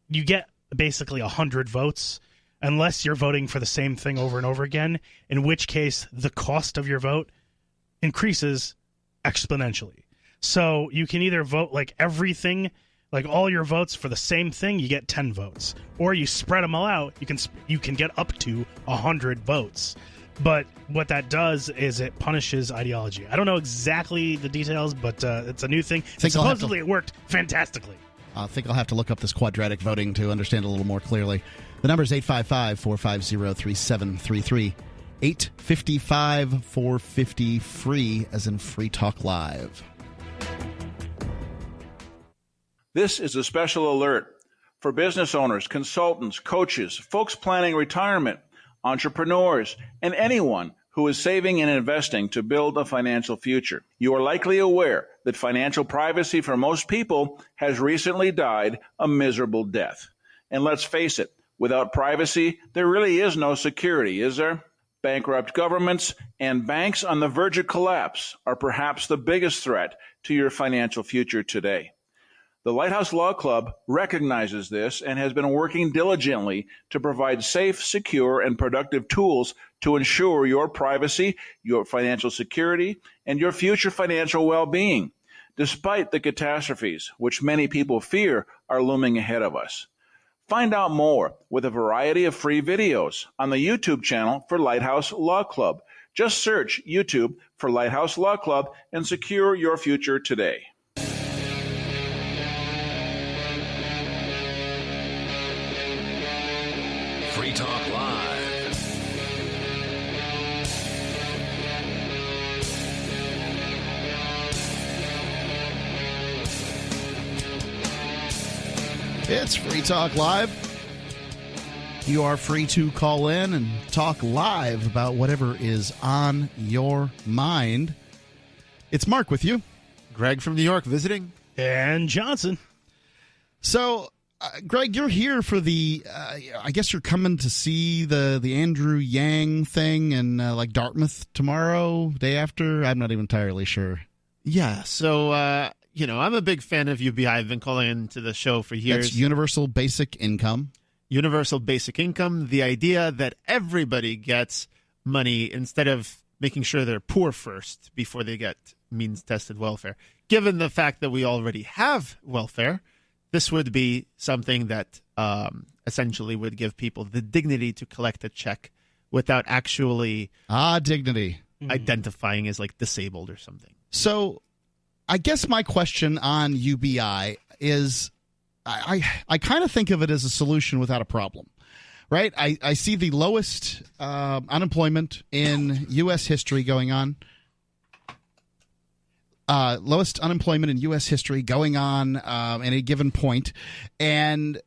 you get basically 100 votes. Unless you're voting for the same thing over and over again, in which case the cost of your vote increases exponentially. So you can either vote like everything, like all your votes for the same thing, you get 10 votes. Or you spread them all out, you can get up to 100 votes. But what that does is it punishes ideology. I don't know exactly the details, but it's a new thing. Supposedly it worked fantastically. I think I'll have to look up this quadratic voting to understand a little more clearly. The number is 855-450-3733. 855-450-FREE, as in Free Talk Live. This is a special alert for business owners, consultants, coaches, folks planning retirement, entrepreneurs, and anyone who is saving and investing to build a financial future. You are likely aware that financial privacy for most people has recently died a miserable death. And let's face it, without privacy, there really is no security, is there? Bankrupt governments and banks on the verge of collapse are perhaps the biggest threat to your financial future today. The Lighthouse Law Club recognizes this and has been working diligently to provide safe, secure, and productive tools to ensure your privacy, your financial security, and your future financial well-being, despite the catastrophes which many people fear are looming ahead of us. Find out more with a variety of free videos on the YouTube channel for Lighthouse Law Club. Just search YouTube for Lighthouse Law Club and secure your future today. Free Talk Live. It's Free Talk Live. You are free to call in and talk live about whatever is on your mind. It's Mark with you. Greg from New York visiting. And Johnson. So, Greg, you're here for the, I guess you're coming to see the Andrew Yang thing in like Dartmouth tomorrow, day after? I'm not even entirely sure. Yeah, so, I'm a big fan of UBI. I've been calling into the show for years. That's Universal Basic Income. Universal Basic Income, the idea that everybody gets money instead of making sure they're poor first before they get means-tested welfare. Given the fact that we already have welfare, this would be something that essentially would give people the dignity to collect a check without actually dignity identifying as like disabled or something. So I guess my question on UBI is I kind of think of it as a solution without a problem, right? I see the lowest unemployment in U.S. history going on. Lowest unemployment in U.S. history going on at a given point. And,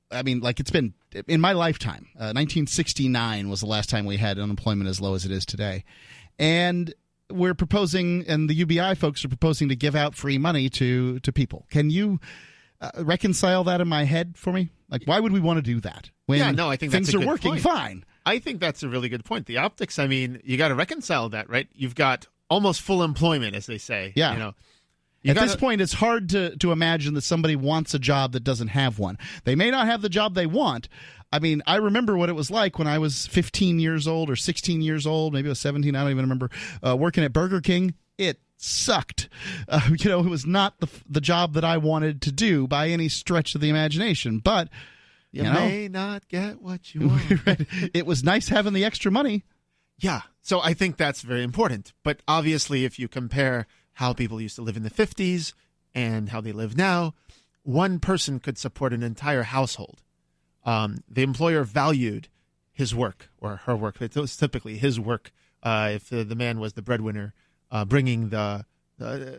I mean, like it's been in my lifetime. 1969 was the last time we had unemployment as low as it is today. And we're proposing, and the UBI folks are proposing to give out free money to people. Can you reconcile that in my head for me? Like, why would we want to do that when I think things that's a are good working point. fine? I think that's a really good point. The optics, I mean, you got to reconcile that, right? You've got almost full employment, as they say. Yeah. At this point, it's hard to imagine that somebody wants a job that doesn't have one. They may not have the job they want. I mean, I remember what it was like when I was 15 years old or 16 years old. Maybe I was 17. I don't even remember. Working at Burger King. It sucked. It was not the job that I wanted to do by any stretch of the imagination. But you may not get what you want. Right. It was nice having the extra money. Yeah. So I think that's very important. But obviously, if you compare how people used to live in the 50s and how they live now, one person could support an entire household. The employer valued his work or her work. It was typically his work if the man was the breadwinner, bringing the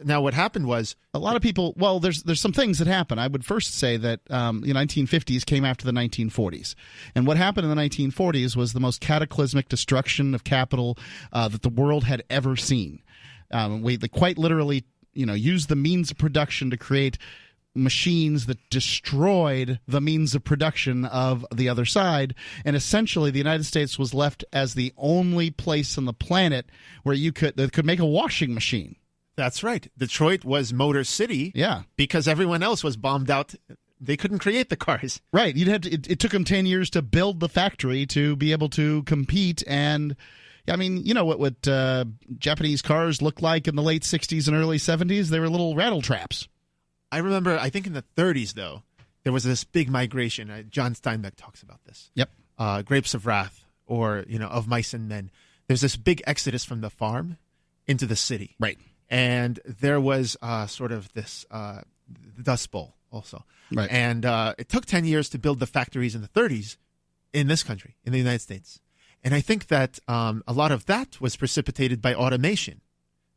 now what happened was a lot of people, well, there's some things that happen. I would first say that the 1950s came after the 1940s. And what happened in the 1940s was the most cataclysmic destruction of capital that the world had ever seen. We quite literally, used the means of production to create machines that destroyed the means of production of the other side. And essentially, the United States was left as the only place on the planet where that could make a washing machine. That's right. Detroit was Motor City. Yeah. Because everyone else was bombed out. They couldn't create the cars. Right. It took them 10 years to build the factory to be able to compete. And I mean, you know what Japanese cars looked like in the late 60s and early 70s? They were little rattle traps. I remember, I think in the 30s, though, there was this big migration. John Steinbeck talks about this. Yep. Grapes of Wrath or, Of Mice and Men. There's this big exodus from the farm into the city. Right. And there was sort of this Dust Bowl also. Right. And it took 10 years to build the factories in the 30s in this country, in the United States. And I think that a lot of that was precipitated by automation.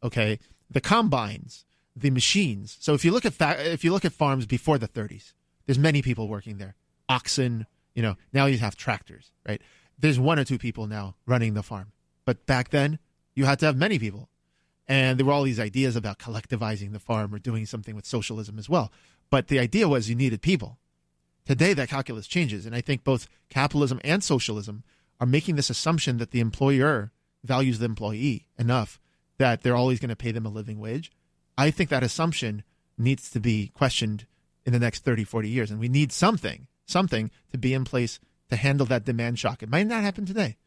Okay, the combines, the machines. So if you look at farms before the 30s, there's many people working there. Oxen, now you have tractors, right? There's one or two people now running the farm. But back then, you had to have many people. And there were all these ideas about collectivizing the farm or doing something with socialism as well. But the idea was you needed people. Today, that calculus changes. And I think both capitalism and socialism are making this assumption that the employer values the employee enough that they're always going to pay them a living wage. I think that assumption needs to be questioned in the next 30, 40 years. And we need something to be in place to handle that demand shock. It might not happen today.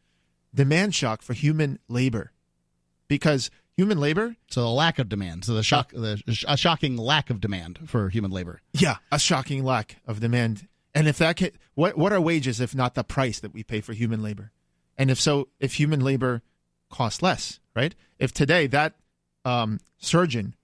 Demand shock for human labor. Because human labor... So a lack of demand. So a shocking lack of demand for human labor. Yeah, a shocking lack of demand. And if that can, what are wages if not the price that we pay for human labor? And if human labor costs less, right? If today that surgeon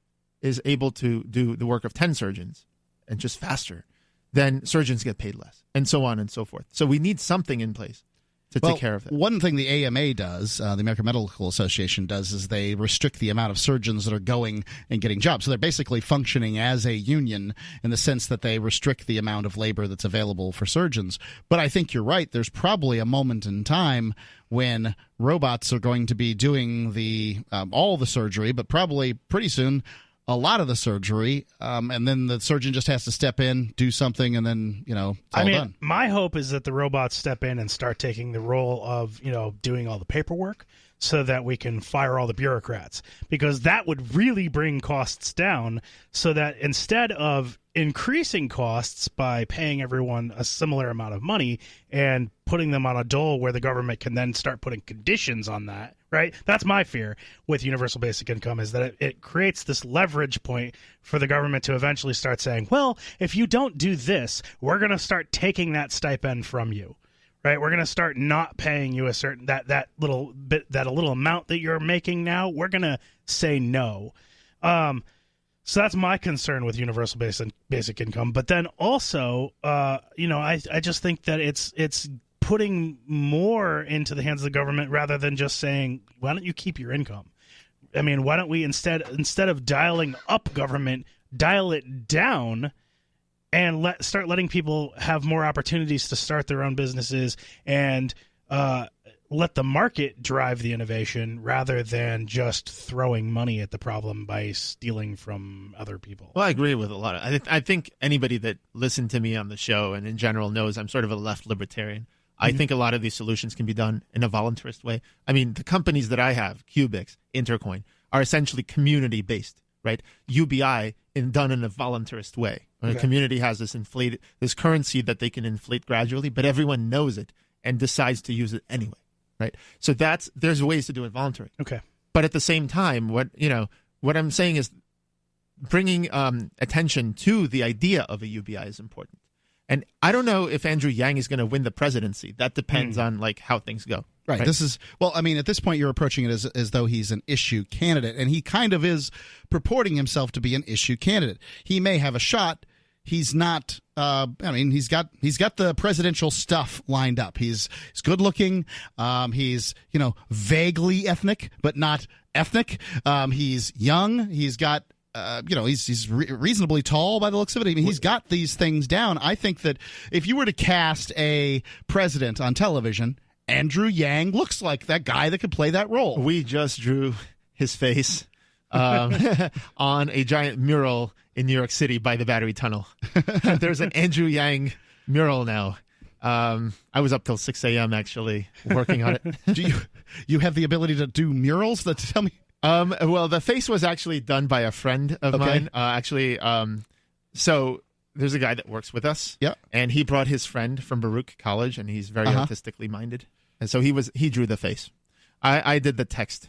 is able to do the work of 10 surgeons and just faster, then surgeons get paid less, and so on and so forth. So we need something in place to take care of that. One thing the AMA does, the American Medical Association does, is they restrict the amount of surgeons that are going and getting jobs. So they're basically functioning as a union in the sense that they restrict the amount of labor that's available for surgeons. But I think you're right. There's probably a moment in time when robots are going to be doing all the surgery, but probably pretty soon a lot of the surgery, and then the surgeon just has to step in, do something, and then, it's all done. My hope is that the robots step in and start taking the role of, doing all the paperwork so that we can fire all the bureaucrats, because that would really bring costs down, so that instead of increasing costs by paying everyone a similar amount of money and putting them on a dole where the government can then start putting conditions on that, right? That's my fear with universal basic income, is that it creates this leverage point for the government to eventually start saying, well, if you don't do this, we're going to start taking that stipend from you, right? We're going to start not paying you a certain that little amount that you're making now. We're going to say no. So that's my concern with universal basic income. But then also, I just think that it's putting more into the hands of the government rather than just saying, why don't you keep your income? I mean, why don't we instead of dialing up government, dial it down and start letting people have more opportunities to start their own businesses and let the market drive the innovation rather than just throwing money at the problem by stealing from other people. Well, I agree with a lot of. I think anybody that listened to me on the show and in general knows I'm sort of a left libertarian. I think a lot of these solutions can be done in a voluntarist way. I mean, the companies that I have, Cubix, Intercoin, are essentially community-based, right? UBI done in a voluntarist way. Okay. The community has this currency that they can inflate gradually, but everyone knows it and decides to use it anyway, right? So there's ways to do it voluntary. Okay. But at the same time, what I'm saying is bringing attention to the idea of a UBI is important. And I don't know if Andrew Yang is going to win the presidency. That depends on how things go. Right. This is, at this point you're approaching it as though he's an issue candidate, and he kind of is purporting himself to be an issue candidate. He may have a shot. He's not. He's got the presidential stuff lined up. He's good looking. He's vaguely ethnic, but not ethnic. He's young. He's got. He's reasonably tall by the looks of it. I mean, he's got these things down. I think that if you were to cast a president on television, Andrew Yang looks like that guy that could play that role. We just drew his face on a giant mural in New York City by the Battery Tunnel. There's an Andrew Yang mural now. I was up till 6 a.m. actually working on it. Do you have the ability to do murals? Tell me. Well, the face was actually done by a friend of mine. So there's a guy that works with us. Yeah. And he brought his friend from Baruch College, and he's very artistically minded. And so he drew the face. I did the text.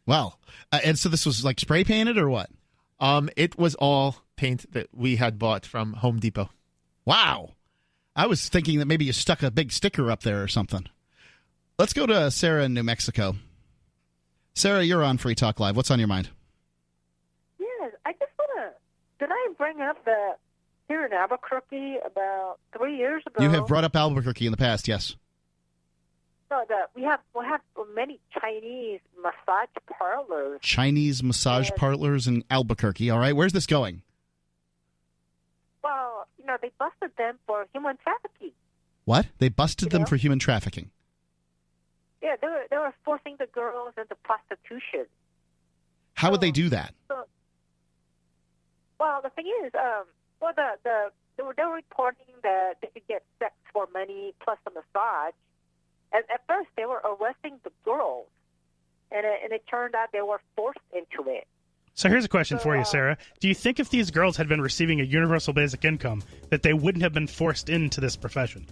Wow. And so this was like spray painted or what? It was all paint that we had bought from Home Depot. Wow. I was thinking that maybe you stuck a big sticker up there or something. Let's go to Sarah in New Mexico. Sarah, you're on Free Talk Live. What's on your mind? Yes, I just want to... Did I bring up that here in Albuquerque about 3 years ago? You have brought up Albuquerque in the past, yes. No, that we have many Chinese massage parlors. Chinese massage parlors in Albuquerque. All right, where's this going? Well, they busted them for human trafficking. What? They busted them for human trafficking? Yeah, they were forcing the girls into prostitution. How would they do that? Well, the thing is, they were reporting that they could get sex for money plus a massage. And at first, they were arresting the girls, and it turned out they were forced into it. So here's a question for you, Sarah. Do you think if these girls had been receiving a universal basic income, that they wouldn't have been forced into this profession?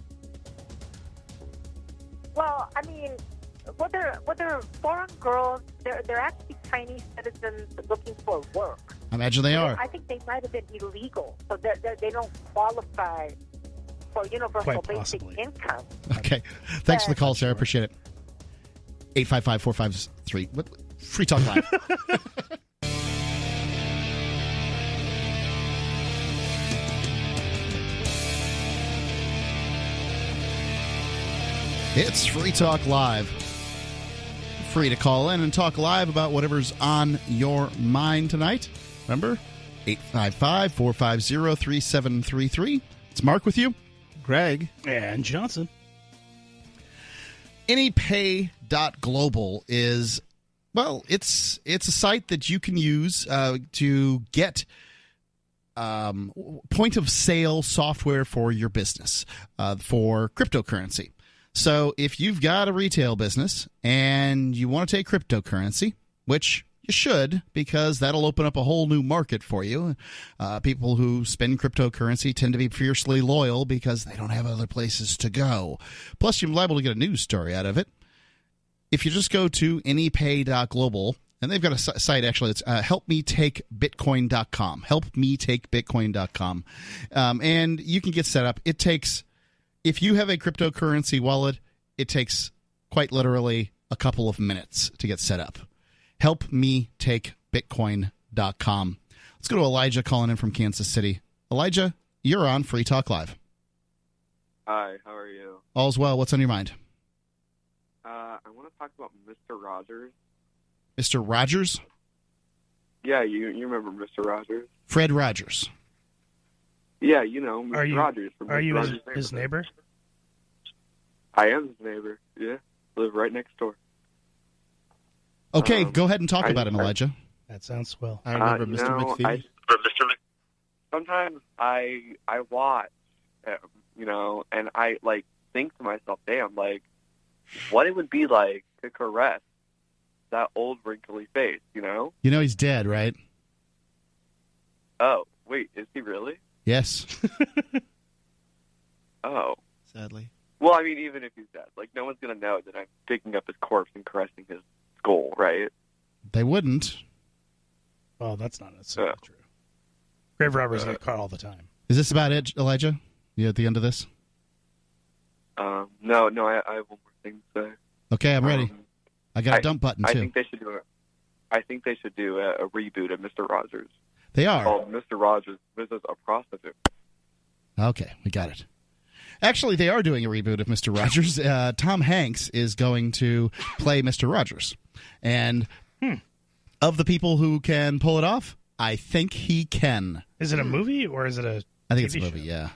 Well, I mean, whether foreign girls, they're actually Chinese citizens looking for work. I imagine they are. I think they might have been illegal, so they don't qualify for universal basic income. Okay. Thanks for the call, Sarah. Appreciate it. 855-453. What? Free Talk Live. It's Free Talk Live. Free to call in and talk live about whatever's on your mind tonight. Remember, 855-450-3733. It's Mark with you. Greg. And Johnson. Anypay.global is, well, it's a site that you can use to get point of sale software for your business for cryptocurrency. So if you've got a retail business and you want to take cryptocurrency, which you should, because that'll open up a whole new market for you. People who spend cryptocurrency tend to be fiercely loyal because they don't have other places to go. Plus, you're liable to get a news story out of it. If you just go to anypay.global, and they've got a site, actually, it's helpmetakebitcoin.com, helpmetakebitcoin.com, and you can get set up. It takes... If you have a cryptocurrency wallet, it takes quite literally a couple of minutes to get set up. HelpMeTakeBitcoin.com. Let's go to Elijah calling in from Kansas City. Elijah, you're on Free Talk Live. Hi, how are you? All's well. What's on your mind? I want to talk about Mr. Rogers. Mr. Rogers? Yeah, you remember Mr. Rogers? Fred Rogers. Yeah, Mr. Rogers. Are you his neighbor? I am his neighbor, yeah. Live right next door. Okay, go ahead and talk about him, Elijah. That sounds swell. I remember Mr. McPhee. Sometimes I watch, and I, think to myself, damn, what it would be like to caress that old wrinkly face, You know he's dead, right? Oh, wait, is he really? Yes. Oh. Sadly. Well, I mean, even if he's dead, no one's going to know that I'm picking up his corpse and caressing his skull, right? They wouldn't. Well, that's not necessarily true. Grave robbers get caught all the time. Is this about it, Elijah? You at the end of this? No, I have one more thing to say. Okay, I'm ready. I got a dump button, too. I think they should do a reboot of Mr. Rogers. They are. Called Mr. Rogers Visits a Prostitute. Okay, we got it. Actually, they are doing a reboot of Mr. Rogers. Tom Hanks is going to play Mr. Rogers. And of the people who can pull it off, I think he can. Is it a movie or is it a I think it's a TV movie, show?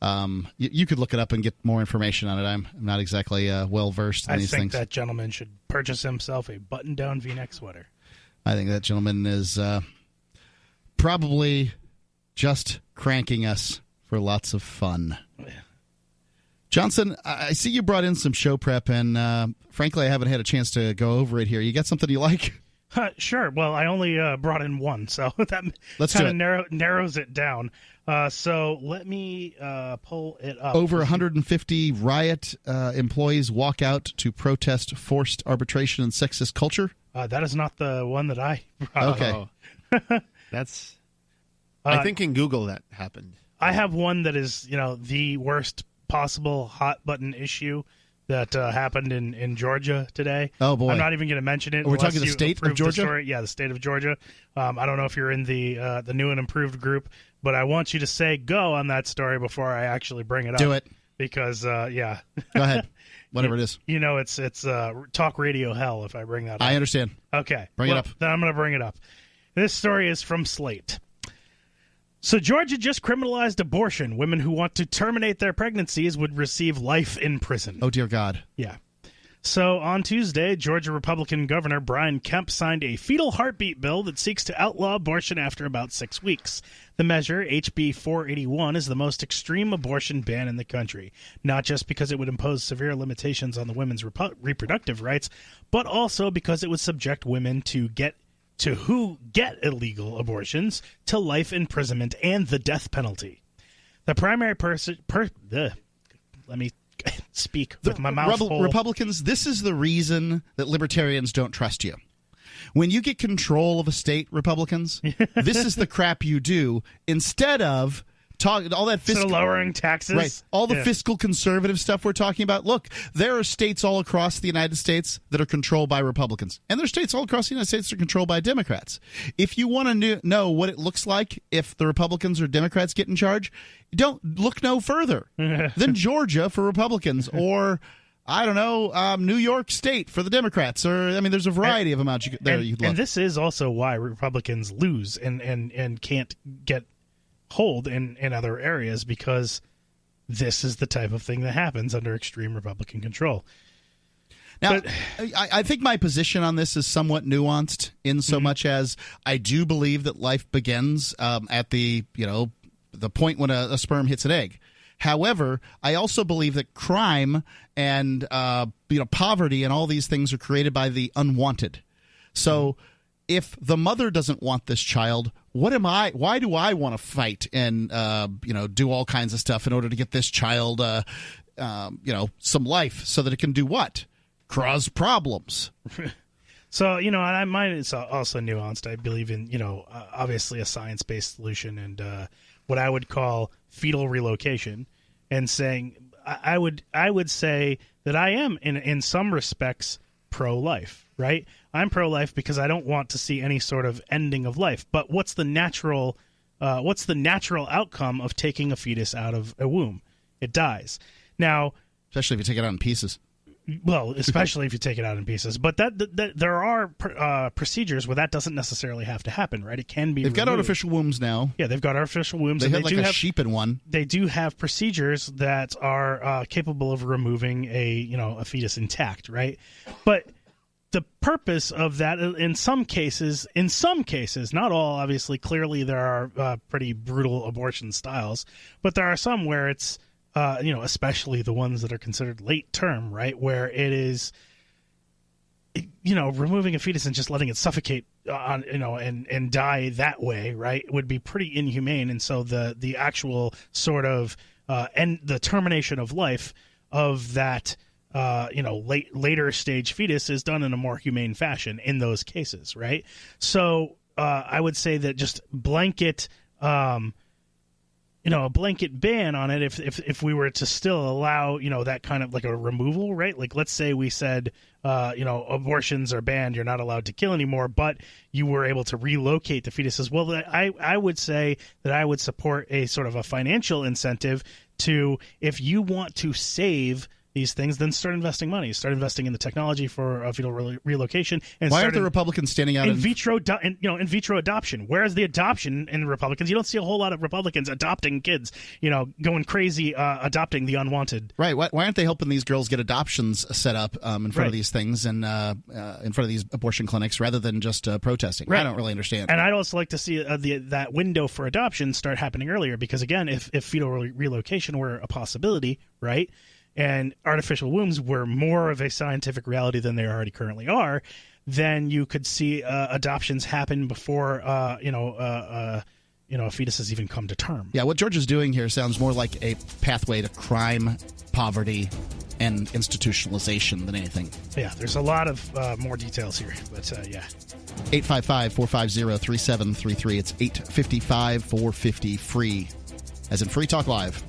Yeah. You could look it up and get more information on it. I'm not exactly well-versed in these things. I think that gentleman should purchase himself a button-down V-neck sweater. I think that gentleman is probably just cranking us for lots of fun. Yeah. Johnson, I see you brought in some show prep, and frankly, I haven't had a chance to go over it here. You got something you like? Sure. Well, I only brought in one, so that kind of narrows it down. So let me pull it up. Over 150 riot employees walk out to protest forced arbitration and sexist culture? That is not the one that I brought. Okay. That's. I think in Google that happened. I have one that is, the worst possible hot button issue that happened in Georgia today. Oh, boy. I'm not even going to mention it. We're talking the state of Georgia? Yeah, the state of Georgia. I don't know if you're in the new and improved group, but I want you to say go on that story before I actually bring it up. Do it. Because, yeah. Go ahead. Whatever it is. It's talk radio hell if I bring that up. I understand. Okay. Bring it up. Then I'm going to bring it up. This story is from Slate. So Georgia just criminalized abortion. Women who want to terminate their pregnancies would receive life in prison. Oh, dear God. Yeah. So on Tuesday, Georgia Republican Governor Brian Kemp signed a fetal heartbeat bill that seeks to outlaw abortion after about 6 weeks. The measure, HB 481, is the most extreme abortion ban in the country, not just because it would impose severe limitations on the women's reproductive rights, but also because it would subject women to get to who get illegal abortions to life imprisonment and the death penalty. The primary let me speak with my mouth full. Republicans, this is the reason that libertarians don't trust you. When you get control of a state, Republicans, this is the crap you do instead of all that fiscal, lowering taxes, right? All the fiscal conservative stuff we're talking about. Look, there are states all across the United States that are controlled by Republicans, and there are states all across the United States that are controlled by Democrats. If you want to know what it looks like if the Republicans or Democrats get in charge, don't look no further than Georgia for Republicans, or I don't know, New York State for the Democrats, or I mean, there's a variety of amounts you could look. And this is also why Republicans lose and can't get hold in other areas, because this is the type of thing that happens under extreme Republican control. Now, I think my position on this is somewhat nuanced in so much as I do believe that life begins at the point when a sperm hits an egg. However, I also believe that crime and poverty and all these things are created by the unwanted. So if the mother doesn't want this child, why do I want to fight and do all kinds of stuff in order to get this child some life so that it can do what? Cause problems. So, mine is also nuanced. I believe in, obviously a science-based solution and what I would call fetal relocation, and saying I would say that I am in some respects pro-life, right? I'm pro-life because I don't want to see any sort of ending of life. But what's the natural outcome of taking a fetus out of a womb? It dies. Now, especially if you take it out in pieces. Well, especially if you take it out in pieces. But that there are procedures where that doesn't necessarily have to happen, right? It can be. They've got artificial wombs now. Yeah, they've got artificial wombs. They have a sheep in one. They do have procedures that are capable of removing a fetus intact, right? But the purpose of that, in some cases, not all, obviously, clearly there are pretty brutal abortion styles, but there are some where it's, especially the ones that are considered late term, right, where it is, removing a fetus and just letting it suffocate on, and die that way, right, would be pretty inhumane. And so the actual sort of the termination of life of that later stage fetus is done in a more humane fashion in those cases, right? So I would say that just blanket, a blanket ban on it, if we were to still allow, that kind of like a removal, right? Like, let's say we said, abortions are banned, you're not allowed to kill anymore, but you were able to relocate the fetuses. Well, I would say that I would support a sort of a financial incentive to, if you want to save these things, then start investing money. Start investing in the technology for fetal relocation. And why aren't the Republicans standing out in vitro adoption? Where's the adoption in the Republicans? You don't see a whole lot of Republicans adopting kids, going crazy, adopting the unwanted. Right. Why aren't they helping these girls get adoptions set up in front of these things and in front of these abortion clinics rather than just protesting? Right. I don't really understand. And I'd also like to see that window for adoption start happening earlier, because again, if fetal relocation were a possibility, right, and artificial wombs were more of a scientific reality than they already currently are, then you could see adoptions happen before a fetus has even come to term. Yeah, what George is doing here sounds more like a pathway to crime, poverty, and institutionalization than anything. Yeah, there's a lot of more details here, but yeah. 855-450-3733. It's 855-450-FREE, as in Free Talk Live.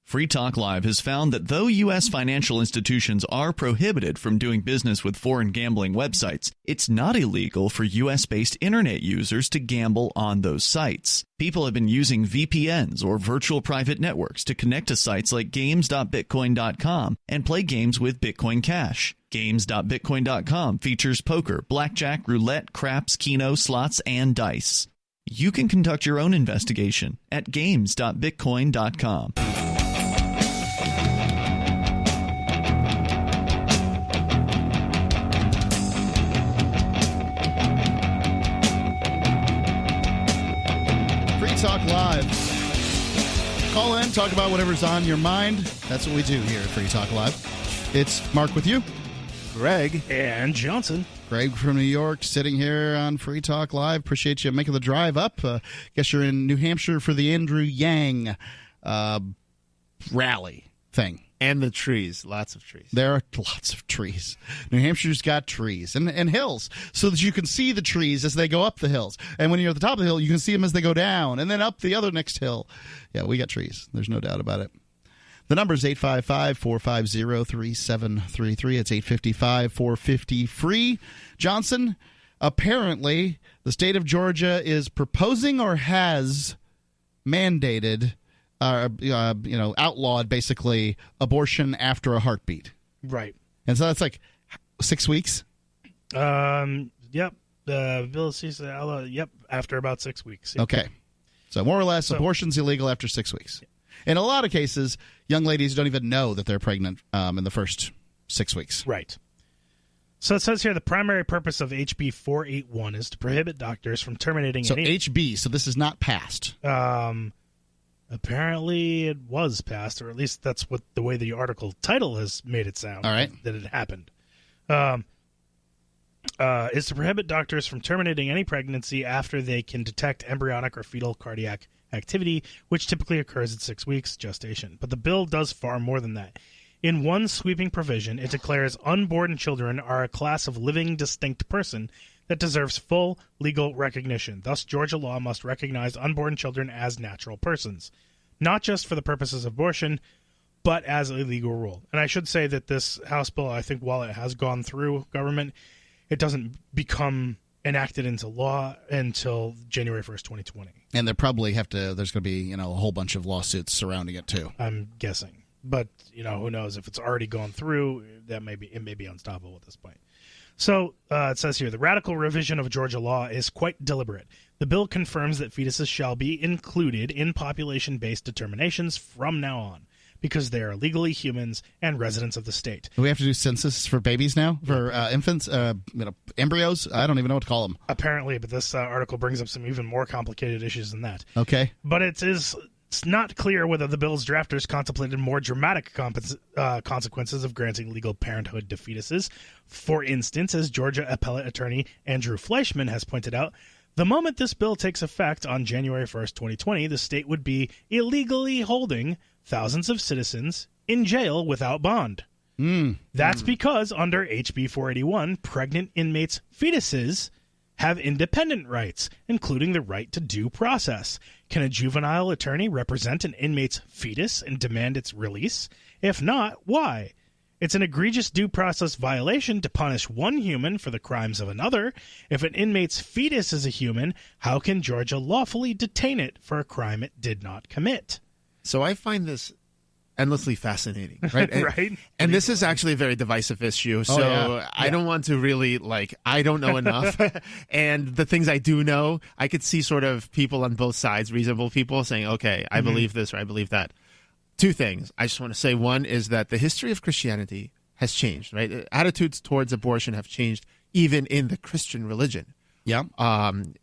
Free Talk Live has found that though U.S. financial institutions are prohibited from doing business with foreign gambling websites, it's not illegal for U.S.-based internet users to gamble on those sites. People have been using VPNs or virtual private networks to connect to sites like games.bitcoin.com and play games with Bitcoin Cash. Games.bitcoin.com features poker, blackjack, roulette, craps, keno, slots, and dice. You can conduct your own investigation at games.bitcoin.com. Free Talk Live. Call in, talk about whatever's on your mind. That's what we do here at Free Talk Live. It's Mark with you. Greg. And Johnson. Greg from New York sitting here on Free Talk Live. Appreciate you making the drive up. Guess you're in New Hampshire for the Andrew Yang rally thing. And the trees. Lots of trees. There are lots of trees. New Hampshire's got trees and hills so that you can see the trees as they go up the hills. And when you're at the top of the hill, you can see them as they go down and then up the other next hill. Yeah, we got trees. There's no doubt about it. The number is 855-450-3733. It's 855-450-FREE. Johnson, apparently the state of Georgia is proposing or has mandated outlawed basically abortion after a heartbeat. Right. And so that's like 6 weeks? Yep. Bill sees yep, after about 6 weeks. Yep. Okay. So more or less, abortion's illegal after 6 weeks. In a lot of cases, young ladies don't even know that they're pregnant in the first 6 weeks. Right. So it says here the primary purpose of HB 481 is to prohibit doctors from terminating any... So HB, so this is not passed. Apparently it was passed, or at least that's what the way the article title has made it sound. All right. That it happened. Is to prohibit doctors from terminating any pregnancy after they can detect embryonic or fetal cardiac activity, which typically occurs at 6 weeks gestation. But the bill does far more than that. In one sweeping provision, it declares unborn children are a class of living, distinct person that deserves full legal recognition. Thus, Georgia law must recognize unborn children as natural persons, not just for the purposes of abortion, but as a legal rule. And I should say that this House bill, I think while it has gone through government, it doesn't become enacted into law until January 1st, 2020. And there's going to be, a whole bunch of lawsuits surrounding it too. I'm guessing. But, who knows? If it's already gone through, it may be unstoppable at this point. So it says here, the radical revision of Georgia law is quite deliberate. The bill confirms that fetuses shall be included in population-based determinations from now on, because they are legally humans and residents of the state. Do we have to do census for babies now? For infants? Embryos? I don't even know what to call them. Apparently, but this article brings up some even more complicated issues than that. Okay. But it's not clear whether the bill's drafters contemplated more dramatic consequences of granting legal parenthood to fetuses. For instance, as Georgia appellate attorney Andrew Fleischman has pointed out, the moment this bill takes effect on January 1st, 2020, the state would be illegally holding thousands of citizens in jail without bond. That's because under HB 481, pregnant inmates' fetuses have independent rights, including the right to due process. Can a juvenile attorney represent an inmate's fetus and demand its release? If not, why? It's an egregious due process violation to punish one human for the crimes of another. If an inmate's fetus is a human, how can Georgia lawfully detain it for a crime it did not commit? So I find this endlessly fascinating, right? Right. And this is actually a very divisive issue. So I don't want to really, I don't know enough. And the things I do know, I could see sort of people on both sides, reasonable people saying, okay, I believe this or I believe that. Two things. I just want to say, one is that the history of Christianity has changed, right? Attitudes towards abortion have changed even in the Christian religion. Yeah.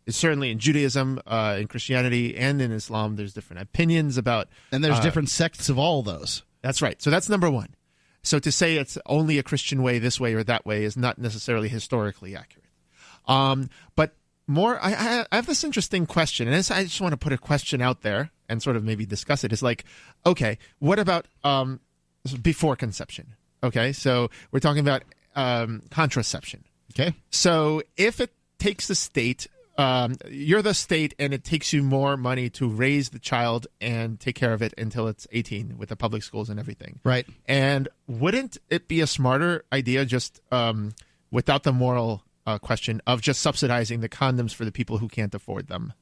Certainly in Judaism, in Christianity, and in Islam, there's different opinions about... And there's different sects of all those. That's right. So that's number one. So to say it's only a Christian way this way or that way is not necessarily historically accurate. But more, I have this interesting question, and I just want to put a question out there and sort of maybe discuss it. It's like, okay, what about before conception? Okay, so we're talking about contraception. Okay. So if it takes the state, you're the state, and it takes you more money to raise the child and take care of it until it's 18 with the public schools and everything. Right. And wouldn't it be a smarter idea just without the moral question of just subsidizing the condoms for the people who can't afford them?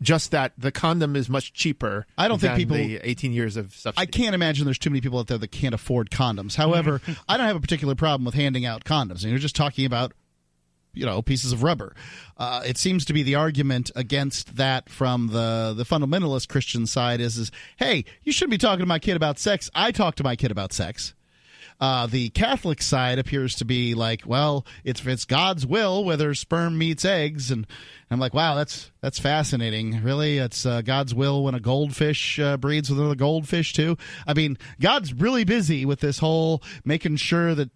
Just that the condom is much cheaper than the 18 years of subsidy. I can't imagine there's too many people out there that can't afford condoms. However, I don't have a particular problem with handing out condoms. And you're just talking about pieces of rubber. It seems to be the argument against that from the fundamentalist Christian side is, hey, you shouldn't be talking to my kid about sex. I talk to my kid about sex. The Catholic side appears to be like, well, it's God's will whether sperm meets eggs, and I'm like, wow, that's fascinating. Really, it's God's will when a goldfish breeds with another goldfish too. I mean, God's really busy with this whole making sure that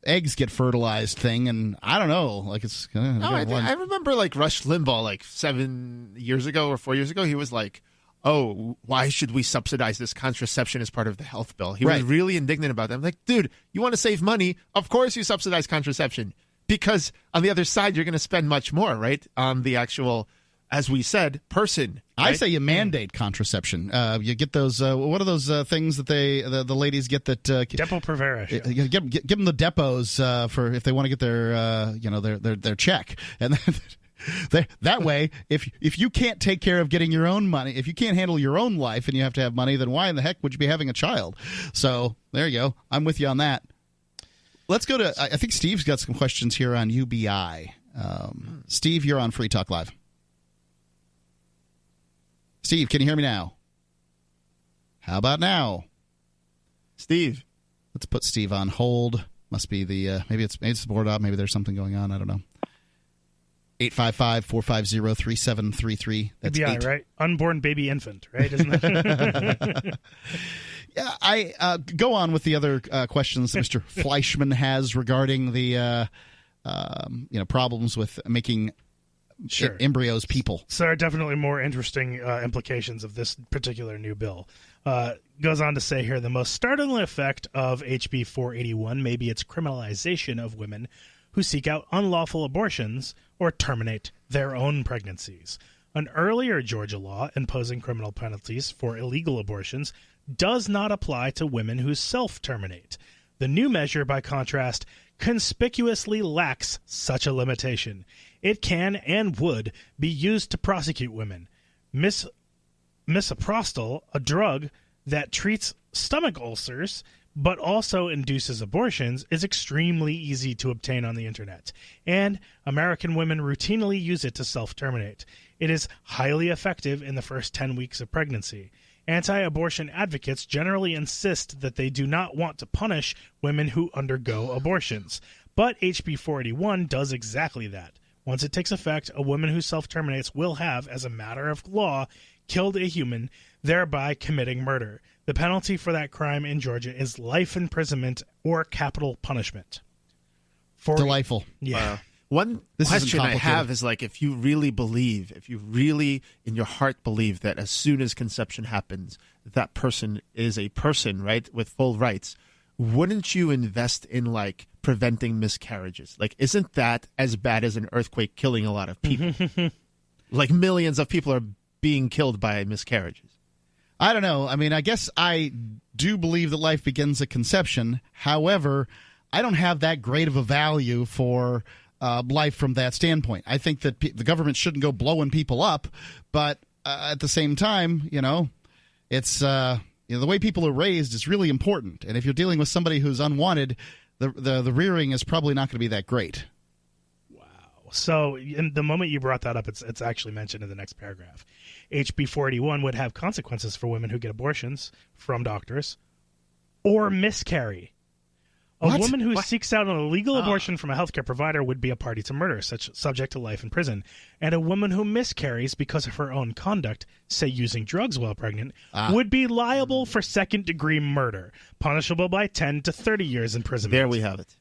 eggs get fertilized thing, and I don't know, like it's. I remember like Rush Limbaugh, like 7 years ago or 4 years ago, he was like, "Oh, why should we subsidize this contraception as part of the health bill?" He was really indignant about that. I'm like, dude, you want to save money? Of course you subsidize contraception, because on the other side you're going to spend much more, right, on the actual, as we said, person. Right? I say you mandate contraception. You get those. What are those things that the ladies get that? Depo-Provera. Give them the depots for if they want to get their check, and that way, if you can't take care of getting your own money, if you can't handle your own life, and you have to have money, then why in the heck would you be having a child? So there you go. I'm with you on that. Let's go to. I think Steve's got some questions here on UBI. Steve, you're on Free Talk Live. Steve, can you hear me now? How about now? Steve. Let's put Steve on hold. Must be the maybe it's the board up. Maybe there's something going on. I don't know. 855-450-3733. That's UBI, right? Unborn baby infant, right? Isn't that? Yeah, I go on with the other questions Mr. Fleischman has regarding the problems with making embryos people. So there are definitely more interesting implications of this particular new bill. Goes on to say here, the most startling effect of HB 481 may be its criminalization of women who seek out unlawful abortions or terminate their own pregnancies. An earlier Georgia law imposing criminal penalties for illegal abortions does not apply to women who self-terminate. The new measure, by contrast, conspicuously lacks such a limitation. It can and would be used to prosecute women. Misoprostol, a drug that treats stomach ulcers but also induces abortions, is extremely easy to obtain on the internet, and American women routinely use it to self-terminate. It is highly effective in the first 10 weeks of pregnancy. Anti-abortion advocates generally insist that they do not want to punish women who undergo abortions, but HB 481 does exactly that. Once it takes effect, a woman who self-terminates will have, as a matter of law, killed a human, thereby committing murder. The penalty for that crime in Georgia is life imprisonment or capital punishment. Delightful. Yeah. One question I have is, like, if you really in your heart believe that as soon as conception happens, that person is a person, right, with full rights, wouldn't you invest in, like, preventing miscarriages? Like, isn't that as bad as an earthquake killing a lot of people? Like, millions of people are being killed by miscarriages. I don't know. I mean, I guess I do believe that life begins at conception. However, I don't have that great of a value for life from that standpoint. I think that the government shouldn't go blowing people up, but at the same time, it's the way people are raised is really important. And if you're dealing with somebody who's unwanted, the rearing is probably not going to be that great. Wow. So in the moment you brought that up, it's actually mentioned in the next paragraph. HB 481 would have consequences for women who get abortions from doctors or miscarry. A woman who seeks out an illegal abortion from a healthcare provider would be a party to murder, subject to life in prison. And a woman who miscarries because of her own conduct, say using drugs while pregnant, would be liable for second-degree murder, punishable by 10 to 30 years imprisonment. There we have it.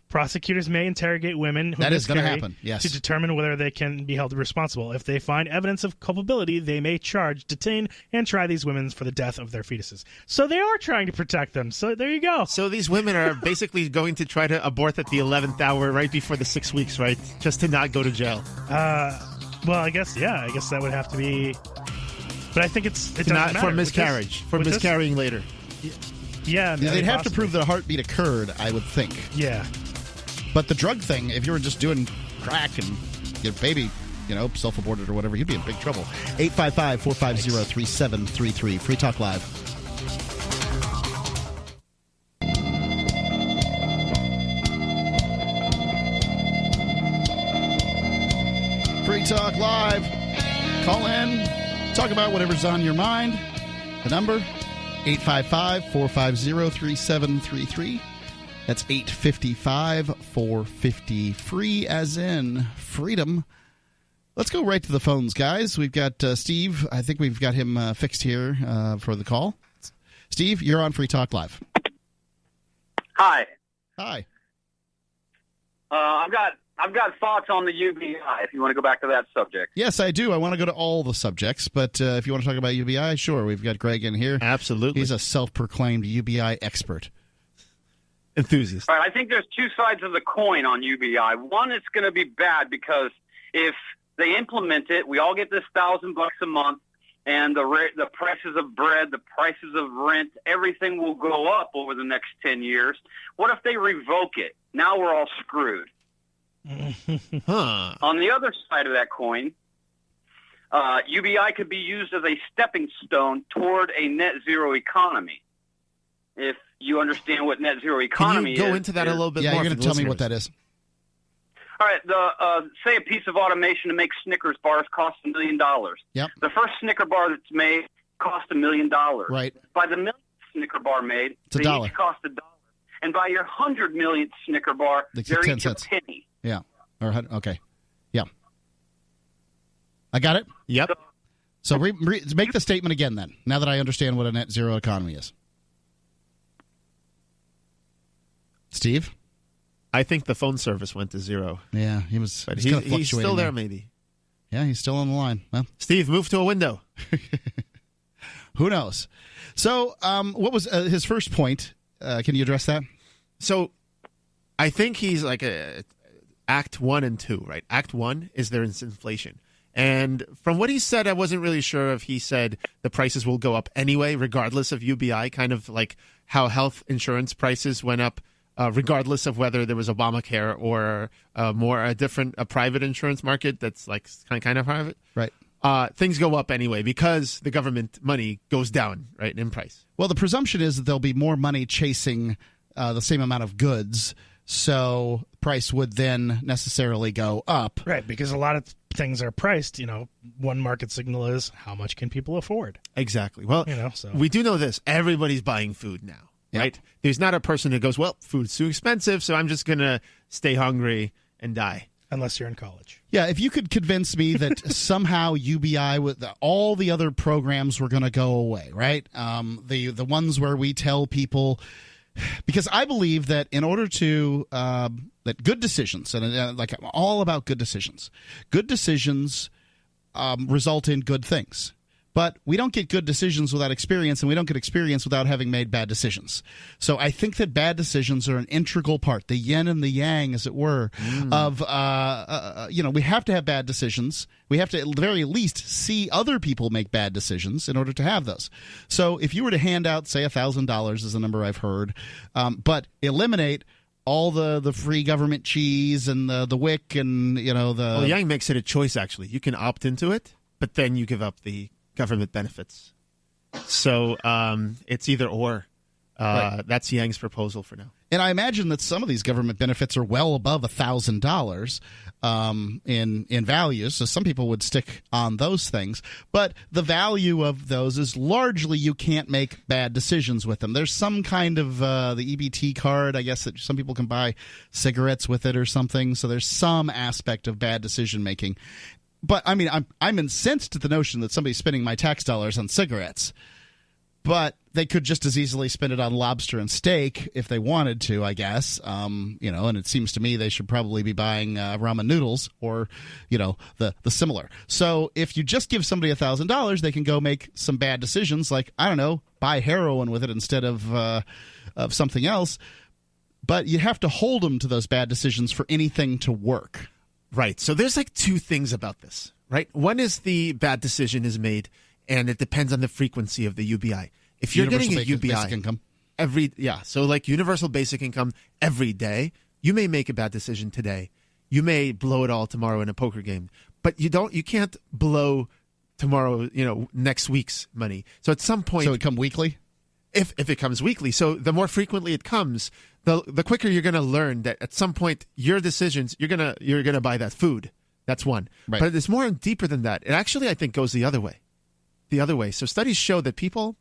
Prosecutors may interrogate women who miscarry to determine whether they can be held responsible. If they find evidence of culpability, they may charge, detain, and try these women for the death of their fetuses. So they are trying to protect them. So there you go. So these women are basically going to try to abort at the 11th hour right before the 6 weeks, right? Just to not go to jail. Well, I guess that would have to be... But I think it doesn't not matter. For miscarriage. For miscarrying later. Yeah. They'd have to prove that a heartbeat occurred, I would think. Yeah. But the drug thing, if you were just doing crack and your baby, self-aborted or whatever, you'd be in big trouble. 855-450-3733. Free Talk Live. Free Talk Live. Call in. Talk about whatever's on your mind. The number, 855-450-3733. That's 855-450-FREE, as in freedom. Let's go right to the phones, guys. We've got Steve. I think we've got him fixed here for the call. Steve, you're on Free Talk Live. Hi. Hi. I've got thoughts on the UBI, if you want to go back to that subject. Yes, I do. I want to go to all the subjects, but if you want to talk about UBI, sure. We've got Greg in here. Absolutely. He's a self-proclaimed UBI expert. Enthusiast. All right, I think there's two sides of the coin on UBI. One, it's going to be bad because if they implement it, we all get this $1,000 a month, and the prices of bread, the prices of rent, everything will go up over the next 10 years. What if they revoke it? Now we're all screwed. On the other side of that coin, UBI could be used as a stepping stone toward a net zero economy. If you understand what net zero economy is. Can you go into that a little bit more? Yeah, you're going to tell me what that is. All right, say a piece of automation to make Snickers bars costs $1 million. Yep. The first Snicker bar that's made cost $1 million. Right. By the millionth Snicker bar made, it's they $1. each cost $1. And by your 100 millionth Snicker bar, they're 10 each cents. a penny. Yeah. Okay. Yeah. I got it? Yep. So make the statement again then, now that I understand what a net zero economy is. Steve? I think the phone service went to zero. Yeah, he's he's still there, maybe. Yeah, he's still on the line. Well, Steve, move to a window. Who knows? So what was his first point? Can you address that? So I think he's like Act 1 and 2, right? Act 1 is there is inflation. And from what he said, I wasn't really sure if he said the prices will go up anyway, regardless of UBI, kind of like how health insurance prices went up, regardless of whether there was Obamacare or a private insurance market that's like kind of private. Right. Things go up anyway because the government money goes down, right, in price. Well, the presumption is that there'll be more money chasing the same amount of goods, so price would then necessarily go up. Right, because a lot of things are priced, one market signal is how much can people afford? Exactly. Well, so we do know this. Everybody's buying food now, right? There's not a person who goes, well, food's too expensive, so I'm just going to stay hungry and die. Unless you're in college. Yeah, if you could convince me that somehow UBI, with all the other programs were going to go away, right? The ones where we tell people, because I believe that in order to that good decisions, and like I'm all about good decisions result in good things. But we don't get good decisions without experience, and we don't get experience without having made bad decisions. So I think that bad decisions are an integral part, the yin and the yang, as it were, of, we have to have bad decisions. We have to, at the very least, see other people make bad decisions in order to have those. So if you were to hand out, say, $1,000 is a number I've heard, but eliminate all the free government cheese and the WIC and, Well, Yang makes it a choice, actually. You can opt into it, but then you give up the government benefits. So it's either or. Right. That's Yang's proposal for now. And I imagine that some of these government benefits are well above $1,000 in value. So some people would stick on those things. But the value of those is largely you can't make bad decisions with them. There's some kind of the EBT card, I guess, that some people can buy cigarettes with it or something. So there's some aspect of bad decision making. But, I mean, I'm incensed at the notion that somebody's spending my tax dollars on cigarettes. But they could just as easily spend it on lobster and steak if they wanted to, I guess. And it seems to me they should probably be buying ramen noodles or, the similar. So if you just give somebody $1,000, they can go make some bad decisions like, I don't know, buy heroin with it instead of something else. But you have to hold them to those bad decisions for anything to work. Right. So there's like two things about this, right? One is the bad decision is made, and it depends on the frequency of the UBI. If you're getting a UBI basic income so like universal basic income every day, you may make a bad decision today. You may blow it all tomorrow in a poker game, but you can't blow tomorrow, next week's money. So at some point, so it come weekly. If it comes weekly, so the more frequently it comes, the quicker you're going to learn that at some point your decisions you're gonna buy that food. That's one. Right. But it's more deeper than that. It actually, I think, goes the other way. So studies show that people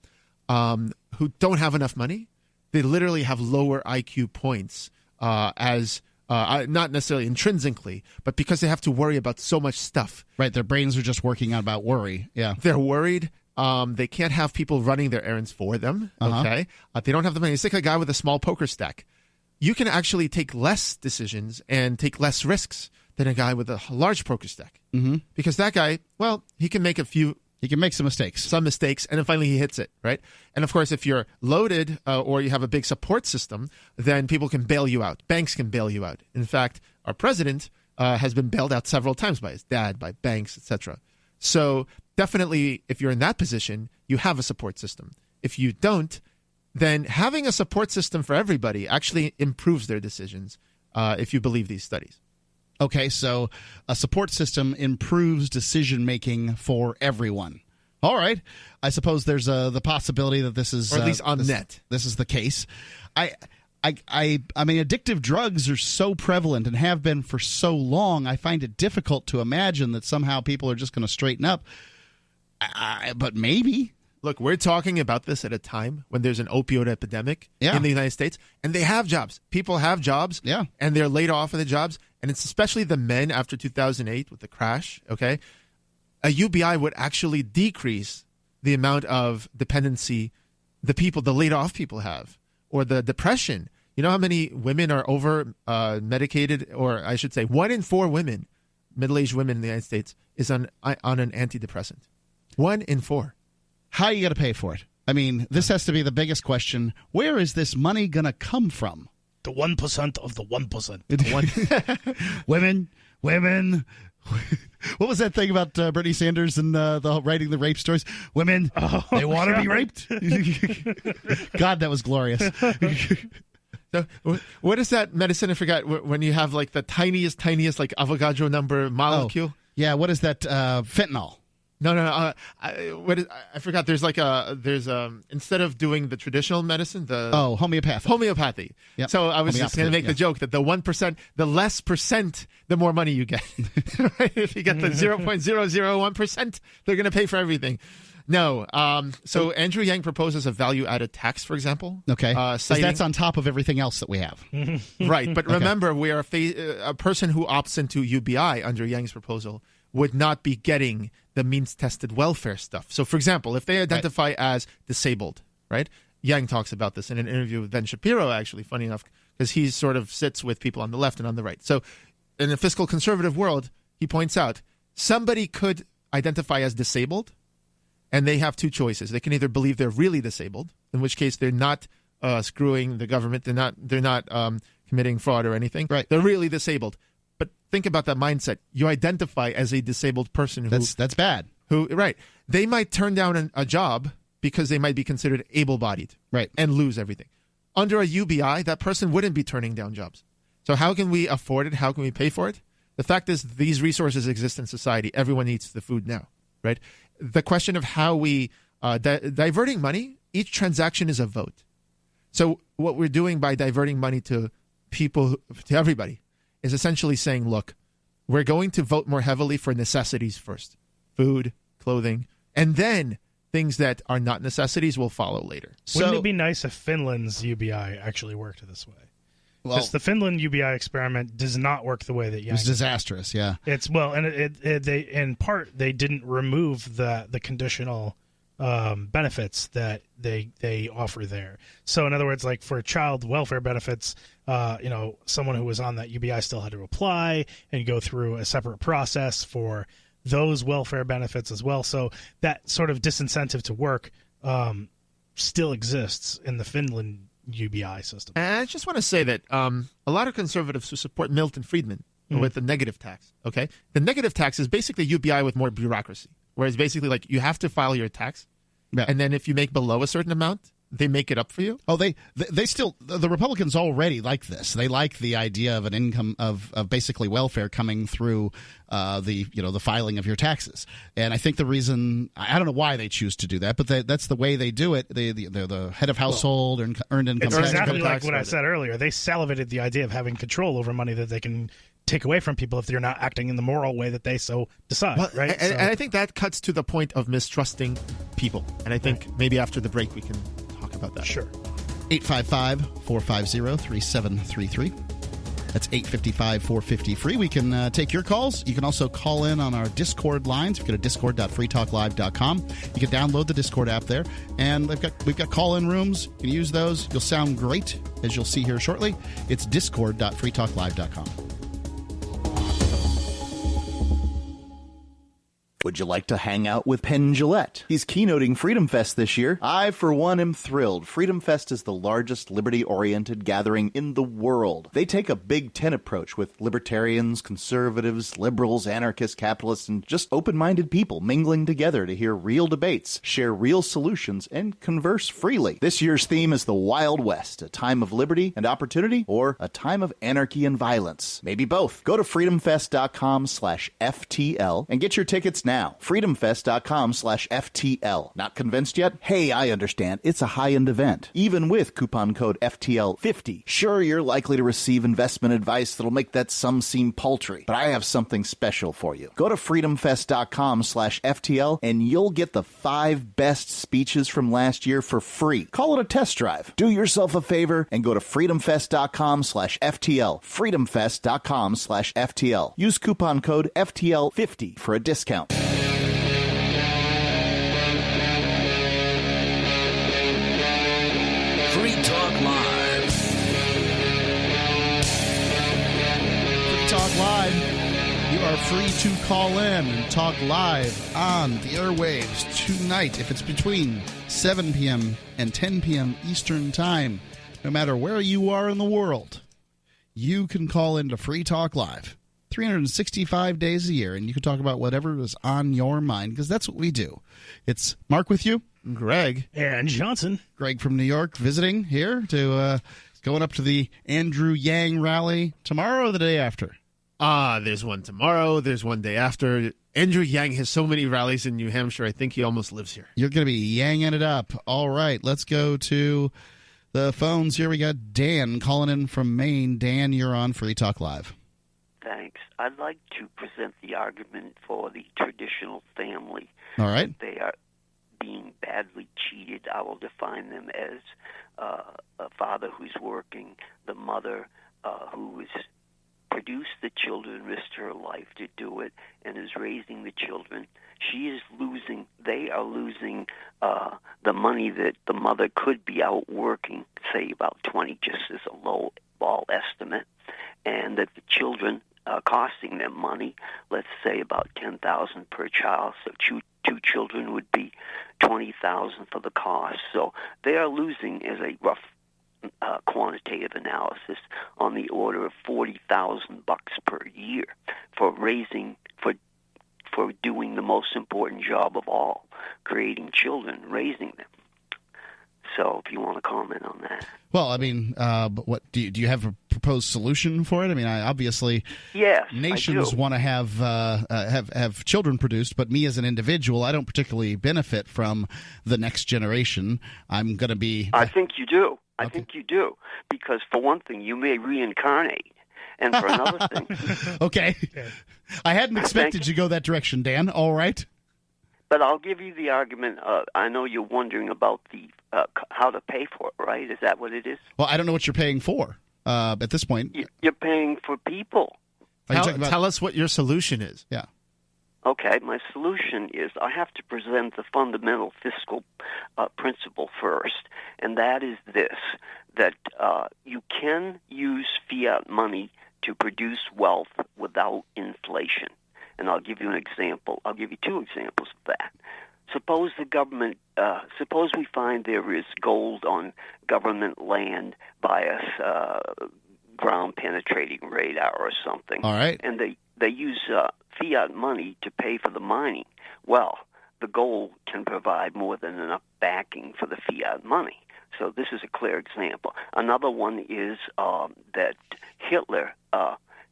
who don't have enough money, they literally have lower IQ points not necessarily intrinsically, but because they have to worry about so much stuff. Right, their brains are just working out about worry. Yeah, they're worried. They can't have people running their errands for them. Okay, they don't have the money. It's like a guy with a small poker stack. You can actually take less decisions and take less risks than a guy with a large poker stack. Mm-hmm. Because that guy, well, he can make some mistakes, and then finally he hits it, right? And of course, if you're loaded or you have a big support system, then people can bail you out. Banks can bail you out. In fact, our president has been bailed out several times by his dad, by banks, etc. So definitely, if you're in that position, you have a support system. If you don't, then having a support system for everybody actually improves their decisions, if you believe these studies. Okay, so a support system improves decision-making for everyone. All right. I suppose there's the possibility that this is... Or at least on net. This is the case. I mean, addictive drugs are so prevalent and have been for so long, I find it difficult to imagine that somehow people are just going to straighten up. But maybe... Look, we're talking about this at a time when there's an opioid epidemic in the United States, and they have jobs. People have jobs, and they're laid off of the jobs, and it's especially the men after 2008 with the crash, okay? A UBI would actually decrease the amount of dependency the laid off people have, or the depression. You know how many women are over medicated, or I should say 1 in 4 women, middle-aged women in the United States, is on an antidepressant. 1 in 4. How are you going to pay for it? I mean, this has to be the biggest question. Where is this money going to come from? The 1% of the 1%. Women. What was that thing about Bernie Sanders and writing the rape stories? Women, they want to be raped? God, that was glorious. So, what is that medicine? I forgot. When you have like the tiniest like Avogadro number molecule? Oh, yeah, what is that? Fentanyl. No. I forgot. There's instead of doing the traditional medicine, homeopathy. Yep. So I was just going to make the joke that the 1%, the less percent, the more money you get. Right? If you get the 0.001%, they're going to pay for everything. No. So Andrew Yang proposes a value-added tax, for example. Okay. That's on top of everything else that we have. Right. But remember, we are a person who opts into UBI under Yang's proposal would not be getting the means-tested welfare stuff. So, for example, if they identify as disabled, right? Yang talks about this in an interview with Ben Shapiro, actually, funny enough, because he sort of sits with people on the left and on the right. So, in a fiscal conservative world, he points out, somebody could identify as disabled, and they have two choices. They can either believe they're really disabled, in which case they're not screwing the government, they're not committing fraud or anything. Right. They're really disabled. But think about that mindset. You identify as a disabled person. That's bad. Right. They might turn down a job because they might be considered able-bodied. Right. And lose everything. Under a UBI, that person wouldn't be turning down jobs. So how can we afford it? How can we pay for it? The fact is these resources exist in society. Everyone needs the food now. Right. The question of how we diverting money, each transaction is a vote. So what we're doing by diverting money to people, to everybody, is essentially saying, look, we're going to vote more heavily for necessities first. Food, clothing, and then things that are not necessities will follow later. Wouldn't it be nice if Finland's UBI actually worked this way? Because the Finland UBI experiment does not work the way that Yang. It was disastrous, yeah. In part, they didn't remove the conditional benefits that they offer there. So in other words, like for child welfare benefits, someone who was on that UBI still had to apply and go through a separate process for those welfare benefits as well. So that sort of disincentive to work still exists in the Finland UBI system. And I just want to say that a lot of conservatives who support Milton Friedman with the negative tax, okay? The negative tax is basically UBI with more bureaucracy. Whereas basically, like, you have to file your tax, and then if you make below a certain amount, they make it up for you. Oh, they still, the Republicans already like this. They like the idea of an income of basically welfare coming through the filing of your taxes. And I think the reason, I don't know why they choose to do that, but that's the way they do it. They're the head of household and earned income it's tax. Exactly like what I said earlier. They salivated the idea of having control over money that they can take away from people if they're not acting in the moral way that they so decide. Well, right? And I think that cuts to the point of mistrusting people. And I think maybe after the break we can talk about that. Sure. 855-450-3733. That's 855-450-FREE. We can take your calls. You can also call in on our Discord lines. You go to discord.freetalklive.com. You can download the Discord app there. And we've got call-in rooms. You can use those. You'll sound great, as you'll see here shortly. It's discord.freetalklive.com. Would you like to hang out with Penn Jillette? He's keynoting Freedom Fest this year. I, for one, am thrilled. Freedom Fest is the largest liberty-oriented gathering in the world. They take a Big Ten approach with libertarians, conservatives, liberals, anarchists, capitalists, and just open-minded people mingling together to hear real debates, share real solutions, and converse freely. This year's theme is the Wild West, a time of liberty and opportunity, or a time of anarchy and violence. Maybe both. Go to freedomfest.com/FTL and get your tickets now. freedomfest.com/FTL. Not convinced yet? Hey, I understand. It's a high-end event. Even with coupon code FTL50. Sure, you're likely to receive investment advice that'll make that sum seem paltry, but I have something special for you. Go to freedomfest.com/FTL and you'll get the 5 best speeches from last year for free. Call it a test drive. Do yourself a favor and go to freedomfest.com/FTL. freedomfest.com/FTL. Use coupon code FTL50 for a discount. Free Talk Live. Free Talk Live. You are free to call in and talk live on the airwaves tonight if it's between 7 p.m. and 10 p.m. Eastern Time. No matter where you are in the world, you can call into Free Talk Live 365 days a year, and you can talk about whatever is on your mind, because that's what we do. It's Mark with you. Greg. And Johnson. Greg from New York visiting here to going up to the Andrew Yang rally tomorrow or the day after? There's one tomorrow. There's one day after. Andrew Yang has so many rallies in New Hampshire. I think he almost lives here. You're going to be yanging it up. All right, let's go to the phones here. We got Dan calling in from Maine. Dan, you're on Free Talk Live. Thanks. I'd like to present the argument for the traditional family. All right. They are being badly cheated. I will define them as a father who's working, the mother who has produced the children, risked her life to do it, and is raising the children. She is losing, they are losing the money that the mother could be out working, say about 20, just as a low ball estimate, and that the children are costing them money, let's say about $10,000 per child, so two children would be $20,000 for the cost. So they are losing, as a rough quantitative analysis, on the order of $40,000 per year for raising, for doing the most important job of all, creating children, raising them. So if you want to comment on that. Well, I mean, what do you have a proposed solution for it? I mean, obviously, yes, nations want to have children produced, but me as an individual, I don't particularly benefit from the next generation. I'm going to be. I think you do. I think you do, because for one thing, you may reincarnate, and for another thing. Okay, I hadn't expected you to go that direction, Dan. All right. But I'll give you the argument. I know you're wondering about the how to pay for it, right? Is that what it is? Well, I don't know what you're paying for at this point. You're paying for people. Tell us what your solution is. Yeah. Okay, my solution is I have to present the fundamental fiscal principle first, and that is this, that you can use fiat money to produce wealth without inflation. And I'll give you an example. I'll give you 2 examples of that. Suppose the government, suppose we find there is gold on government land by a ground-penetrating radar or something. All right. And they use fiat money to pay for the mining. Well, the gold can provide more than enough backing for the fiat money. So this is a clear example. Another one is that Hitler,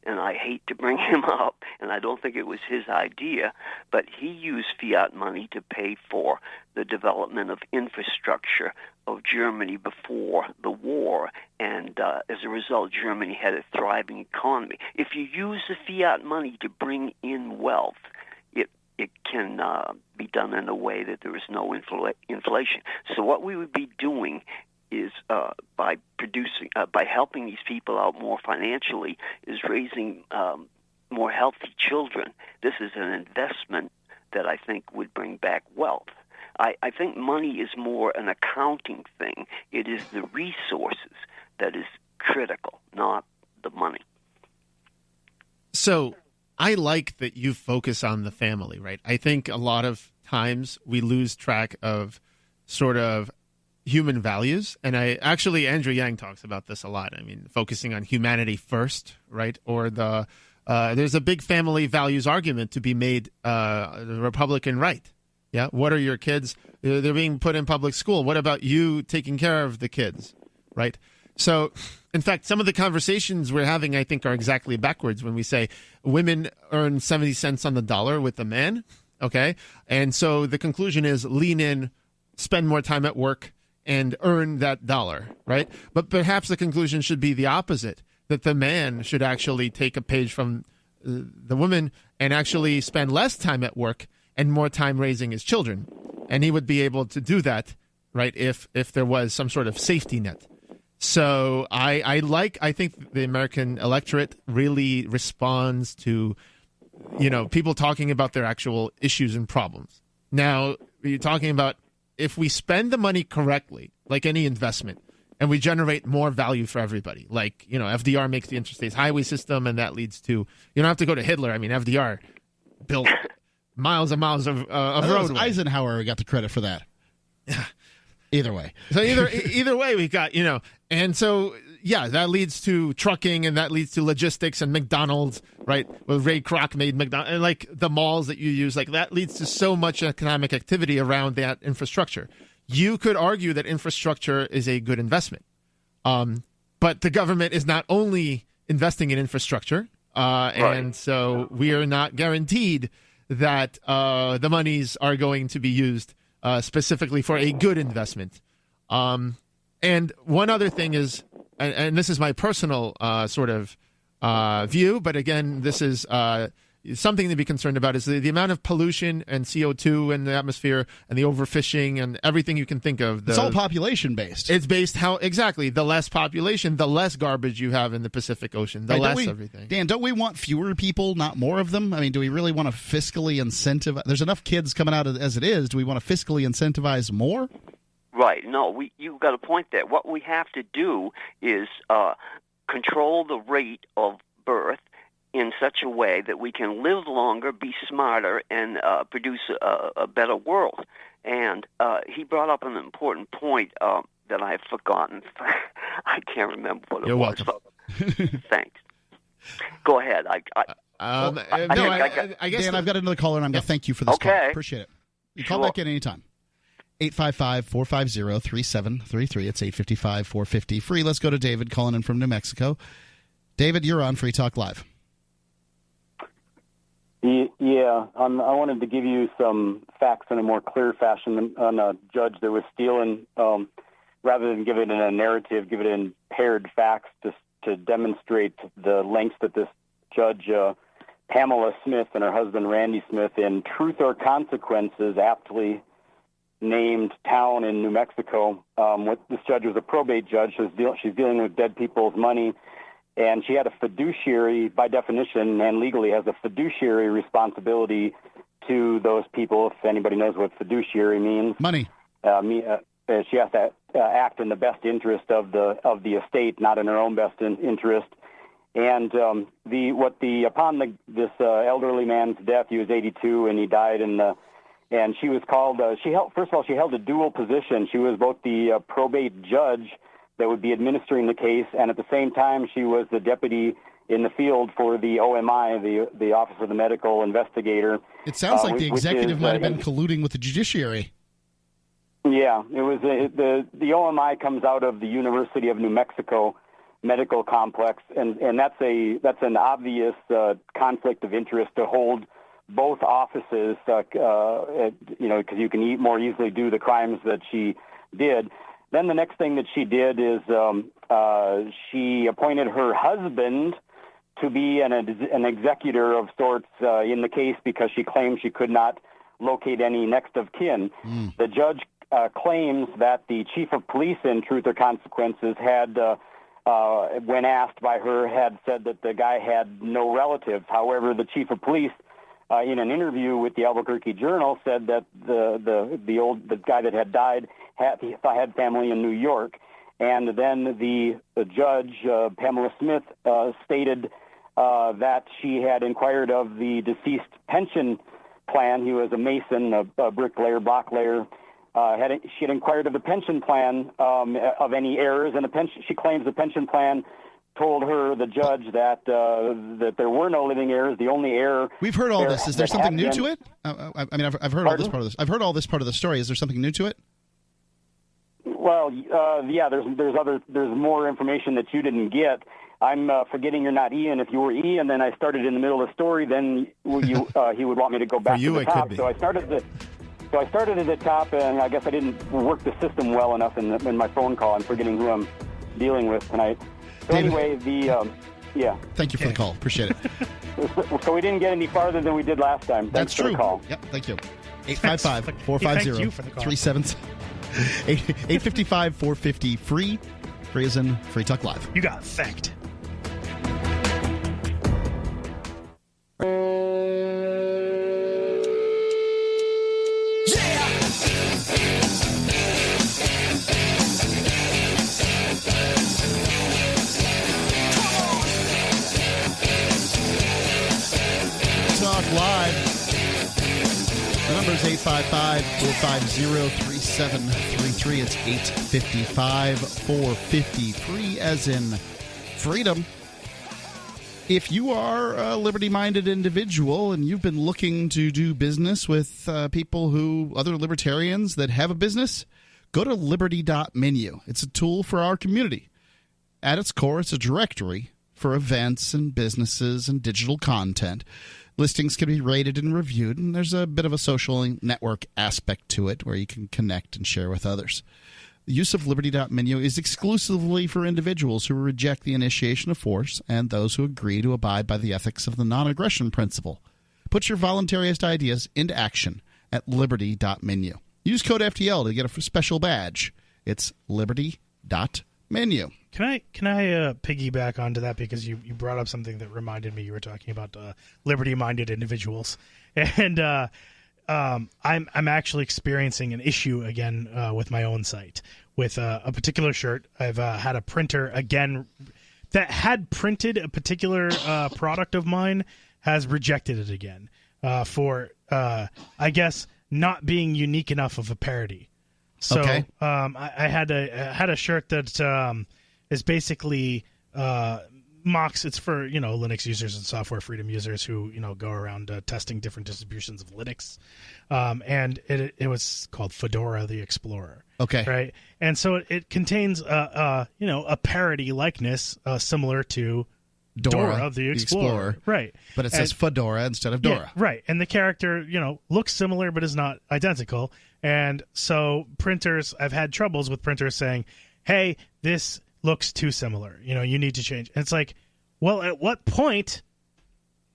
and I hate to bring him up, and I don't think it was his idea, but he used fiat money to pay for the development of infrastructure of Germany before the war, and as a result, Germany had a thriving economy. If you use the fiat money to bring in wealth, it can be done in a way that there is no inflation. So what we would be doing is by helping these people out more financially, is raising more healthy children. This is an investment that I think would bring back wealth. I think money is more an accounting thing. It is the resources that is critical, not the money. So I like that you focus on the family, right? I think a lot of times we lose track of sort of human values. And Andrew Yang talks about this a lot. I mean, focusing on humanity first, right? Or there's a big family values argument to be made, the Republican right. Yeah. What are your kids? They're being put in public school. What about you taking care of the kids? Right. So, in fact, some of the conversations we're having, I think, are exactly backwards when we say women earn 70 cents on the dollar with the man. Okay. And so the conclusion is lean in, spend more time at work, and earn that dollar. Right. But perhaps the conclusion should be the opposite, that the man should actually take a page from the woman and actually spend less time at work and more time raising his children. And he would be able to do that, right, if there was some sort of safety net. So I think the American electorate really responds to, people talking about their actual issues and problems. Now, you're talking about if we spend the money correctly, like any investment, and we generate more value for everybody, like, FDR makes the interstate highway system, and that leads to, you don't have to go to Hitler. I mean, FDR built miles and miles of roadway. Eisenhower got the credit for that. Yeah. Either way. So either way, we got, and so, yeah, that leads to trucking, and that leads to logistics and McDonald's, right? Well, Ray Kroc made McDonald's, and like the malls that you use, like that leads to so much economic activity around that infrastructure. You could argue that infrastructure is a good investment. But the government is not only investing in infrastructure, and so we are not guaranteed that the monies are going to be used specifically for a good investment. And one other thing is, and this is my personal sort of view, but again, this is something to be concerned about, is the amount of pollution and CO2 in the atmosphere and the overfishing and everything you can think of. It's all population based. It's based the less population, the less garbage you have in the Pacific Ocean, the less everything. Dan, don't we want fewer people, not more of them? I mean, do we really want to fiscally incentivize? There's enough kids coming out as it is. Do we want to fiscally incentivize more? Right. No, you've got a point there. What we have to do is control the rate of birth in such a way that we can live longer, be smarter, and produce a better world. And he brought up an important point that I've forgotten. I can't remember what it was. You're welcome. Thanks. Go ahead. I guess Dan, I've got another caller, and I'm going to thank you for this call. Appreciate it. You call back at any time. 855-450-3733. It's 855-450 free. Let's go to David calling in from New Mexico. David, you're on Free Talk Live. Yeah, I wanted to give you some facts in a more clear fashion on a judge that was stealing, rather than give it in a narrative, give it in paired facts to demonstrate the lengths that this judge, Pamela Smith, and her husband Randy Smith, in Truth or Consequences, aptly named town in New Mexico. This judge was a probate judge, so she's dealing with dead people's money. And she had a fiduciary, by definition and legally, has a fiduciary responsibility to those people. If anybody knows what fiduciary means, money. She has to act in the best interest of the estate, not in her own best interest. And upon this elderly man's death, he was 82, and he died and she was called. She held a dual position. She was both the probate judge that would be administering the case, and at the same time, she was the deputy in the field for the OMI, the Office of the Medical Investigator. It sounds like the executive might have been colluding with the judiciary. Yeah, it was the OMI comes out of the University of New Mexico Medical Complex, and that's an obvious conflict of interest to hold both offices, because you can more easily do the crimes that she did. Then the next thing that she did is she appointed her husband to be an executor of sorts in the case because she claimed she could not locate any next of kin. The judge claims that the chief of police in Truth or Consequences had, when asked by her, had said that the guy had no relatives. However, the chief of police, in an interview with the Albuquerque Journal, said that the guy that had died had family in New York. And then the judge, Pamela Smith, stated that she had inquired of the deceased pension plan. He was a mason, a bricklayer, block-layer. She had inquired of the pension plan of any errors, and she claims the pension plan told her, the judge, that there were no living heirs. The only heir. We've heard all this. Is there something new to it? I mean, I've heard all this part of this. I've heard all this part of the story. Is there something new to it? Well, yeah. There's more information that you didn't get. I'm forgetting you're not Ian. If you were Ian, then I started in the middle of the story. Then he would want me to go back to the top. So I started at the top, and I guess I didn't work the system well enough in my phone call. I'm forgetting who I'm dealing with tonight. So David, anyway, yeah. Thank you for the call. Appreciate it. So we didn't get any farther than we did last time. That's true. For the call. Yep. Thank you. 855-450-37. 855-450 free. Free as in Free Talk Live. You got thanked. Live. The number is 855-450-3733. It's 855-450 free as in freedom. If you are a liberty-minded individual and you've been looking to do business with other libertarians that have a business, go to liberty.menu. It's a tool for our community. At its core, it's a directory for events and businesses and digital content. Listings can be rated and reviewed, and there's a bit of a social network aspect to it where you can connect and share with others. The use of liberty.menu is exclusively for individuals who reject the initiation of force and those who agree to abide by the ethics of the non-aggression principle. Put your voluntarist ideas into action at liberty.menu. Use code FTL to get a special badge. It's liberty.menu. Can I piggyback onto that, because you brought up something that reminded me. You were talking about liberty-minded individuals, and I'm actually experiencing an issue again with my own site with a particular shirt. I've had a printer again that had printed a particular product of mine has rejected it again for I guess not being unique enough of a parody. So okay. I had a shirt that is basically mocks. It's for Linux users and software freedom users who go around testing different distributions of Linux, and it was called Fedora the Explorer. Okay, right, and so it contains a parody likeness similar to Dora the Explorer, right? But it says Fedora instead of Dora, yeah, right? And the character looks similar but is not identical, and so I've had troubles with printers saying, "Hey, this looks too similar. You need to change." And it's like, well, at what point?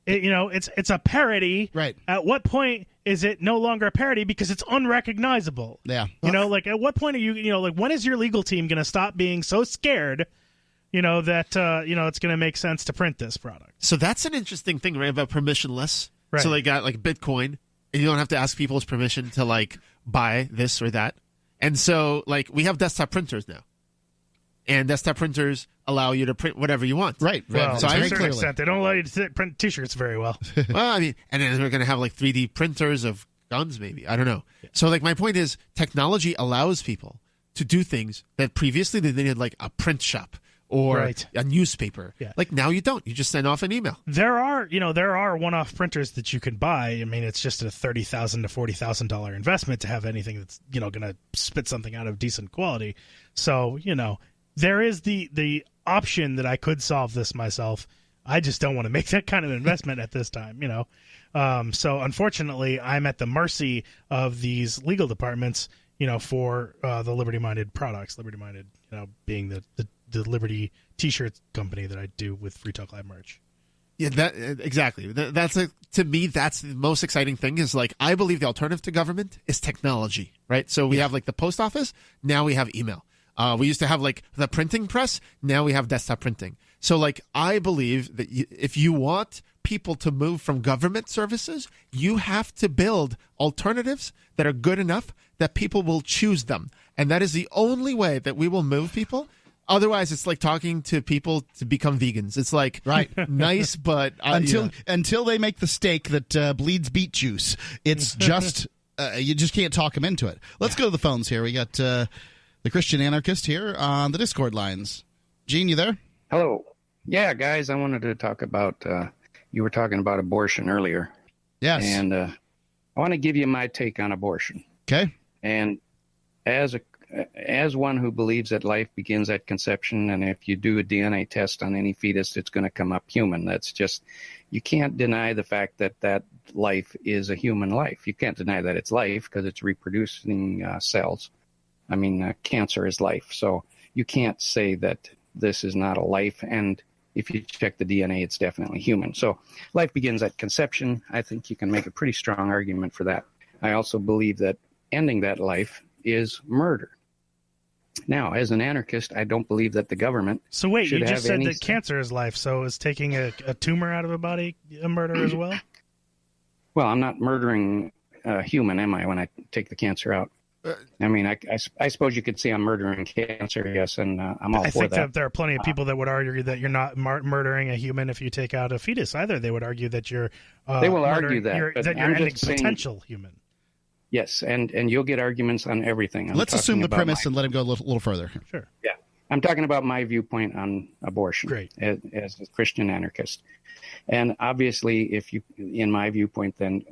It's a parody, right? At what point is it no longer a parody because it's unrecognizable? Yeah. Like at what point are you? When is your legal team going to stop being so scared? That it's going to make sense to print this product. So that's an interesting thing, right? About permissionless. Right. So they got like Bitcoin, and you don't have to ask people's permission to buy this or that. And so we have desktop printers now. And desktop printers allow you to print whatever you want. Right. Well, so to a certain extent, they don't allow you to print T-shirts very well. Well, I mean, and then we're going to have 3D printers of guns, maybe. I don't know. Yeah. So, my point is, technology allows people to do things that previously they needed, a print shop or a newspaper. Yeah. Now you don't. You just send off an email. There are one-off printers that you can buy. I mean, it's just a $30,000 to $40,000 investment to have anything that's going to spit something out of decent quality. So there is the option that I could solve this myself. I just don't want to make that kind of investment at this time, So unfortunately, I'm at the mercy of these legal departments, for the liberty-minded products. Liberty-minded, being the Liberty T-shirt company that I do with Free Talk Live merch. Yeah, that exactly. To me, that's the most exciting thing. Is like I believe the alternative to government is technology, right? So we have like the post office. Now we have email. We used to have like the printing press. Now we have desktop printing. So like I believe that if you want people to move from government services, you have to build alternatives that are good enough that people will choose them, and that is the only way that we will move people. Otherwise, it's like talking to people to become vegans. It's like nice, but until they make the steak that bleeds beet juice, it's just you just can't talk them into it. Let's go to the phones here. We got the Christian anarchist here on the Discord lines. Gene, you there? Hello. Yeah, guys, I wanted to talk about you were talking about abortion earlier. Yes, and I want to give you my take on abortion. Okay, and as one who believes that life begins at conception, and if you do a DNA test on any fetus, it's going to come up human. That's just, you can't deny the fact that that life is a human life. You can't deny that it's life because it's reproducing cells. I mean, cancer is life. So you can't say that this is not a life. And if you check the DNA, it's definitely human. So life begins at conception. I think you can make a pretty strong argument for that. I also believe that ending that life is murder. Now, as an anarchist, I don't believe that the government. So wait, should you just said any... that cancer is life. So is taking a tumor out of a body a murder as well? Well, I'm not murdering a human, am I? When I take the cancer out, I mean, I suppose you could say I'm murdering cancer, yes, and I'm all for that. I think that there are plenty of people that would argue that you're not murdering a human if you take out a fetus either. They would argue that you're. They will argue that, you're ending potential human. Yes, and you'll get arguments on everything. Let's assume the premise and let him go a little further. Sure. Yeah. I'm talking about my viewpoint on abortion. Great. As a Christian anarchist. And obviously, if you, in my viewpoint, then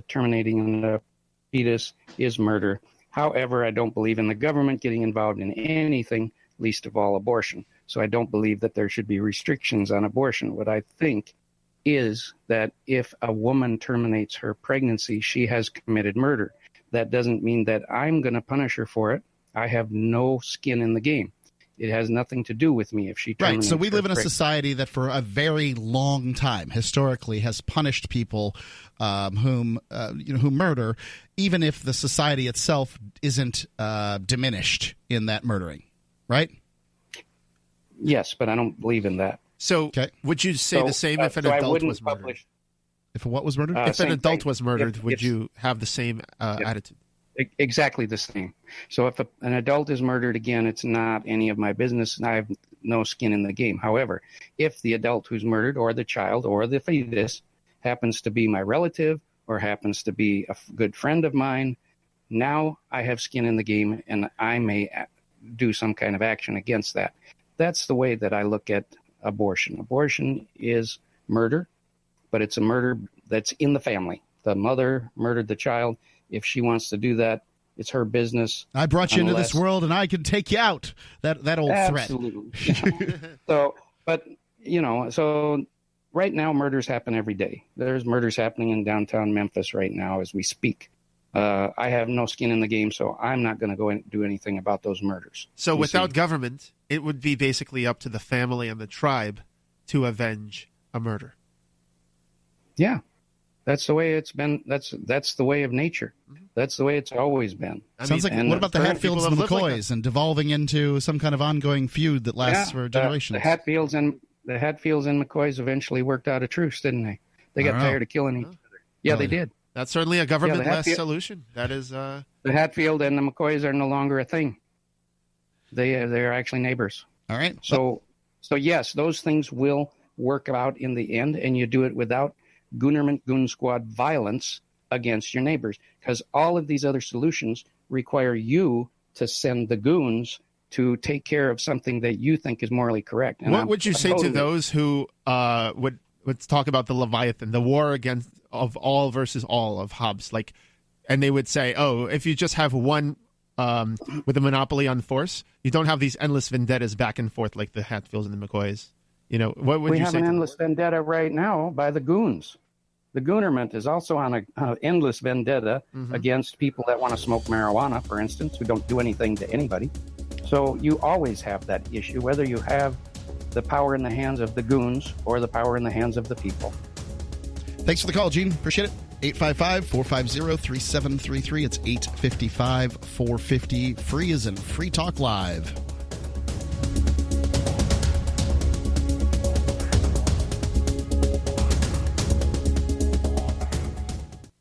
terminating a fetus is murder. However, I don't believe in the government getting involved in anything, least of all abortion. So I don't believe that there should be restrictions on abortion. What I think is that if a woman terminates her pregnancy, she has committed murder. That doesn't mean that I'm going to punish her for it. I have no skin in the game. It has nothing to do with me if she terminates right. So we live in a pregnancy. society that for a very long time, historically, has punished people whom murder, even if the society itself isn't diminished in that murdering. Right? Yes, but I don't believe in that. So would you say the same if an adult was murdered? If what was murdered? If an adult was murdered, would you have the same attitude? Exactly the same. So if an adult is murdered, again, it's not any of my business, and I have no skin in the game. However, if the adult who's murdered or the child or the fetus happens to be my relative or happens to be a good friend of mine, now I have skin in the game, and I may do some kind of action against that. That's the way that I look at abortion. Abortion is murder, but it's a murder that's in the family. The mother murdered the child. If she wants to do that, it's her business. I brought you into this world, and I can take you out. That old threat. Absolutely. So right now murders happen every day. There's murders happening in downtown Memphis right now as we speak. I have no skin in the game, so I'm not going to go and do anything about those murders. So without government, it would be basically up to the family and the tribe to avenge a murder. Yeah. That's the way it's been. That's the way of nature. That's the way it's always been. Sounds like, what about the Hatfields and the McCoys and devolving into some kind of ongoing feud that lasts for generations? The Hatfields and McCoys eventually worked out a truce, didn't they? They got tired of killing each other. Yeah, they did. That's certainly a government-less solution. That is the Hatfield and the McCoys are no longer a thing. They're actually neighbors. All right. So yes, those things will work out in the end, and you do it without Goonerman Goon Squad violence against your neighbors, because all of these other solutions require you to send the goons to take care of something that you think is morally correct. And what would you say to those who would talk about the Leviathan, the war against of all versus all of Hobbes, and they would say, oh, if you just have one with a monopoly on force, you don't have these endless vendettas back and forth like the Hatfields and the McCoys. What would you say? We have an endless vendetta right now by the goons. The Goonerment is also on an endless vendetta against people that want to smoke marijuana, for instance, who don't do anything to anybody. So you always have that issue, whether you have the power in the hands of the goons or the power in the hands of the people. Thanks for the call, Gene. Appreciate it. 855-450-3733. It's 855-450-FREE as in Free Talk Live.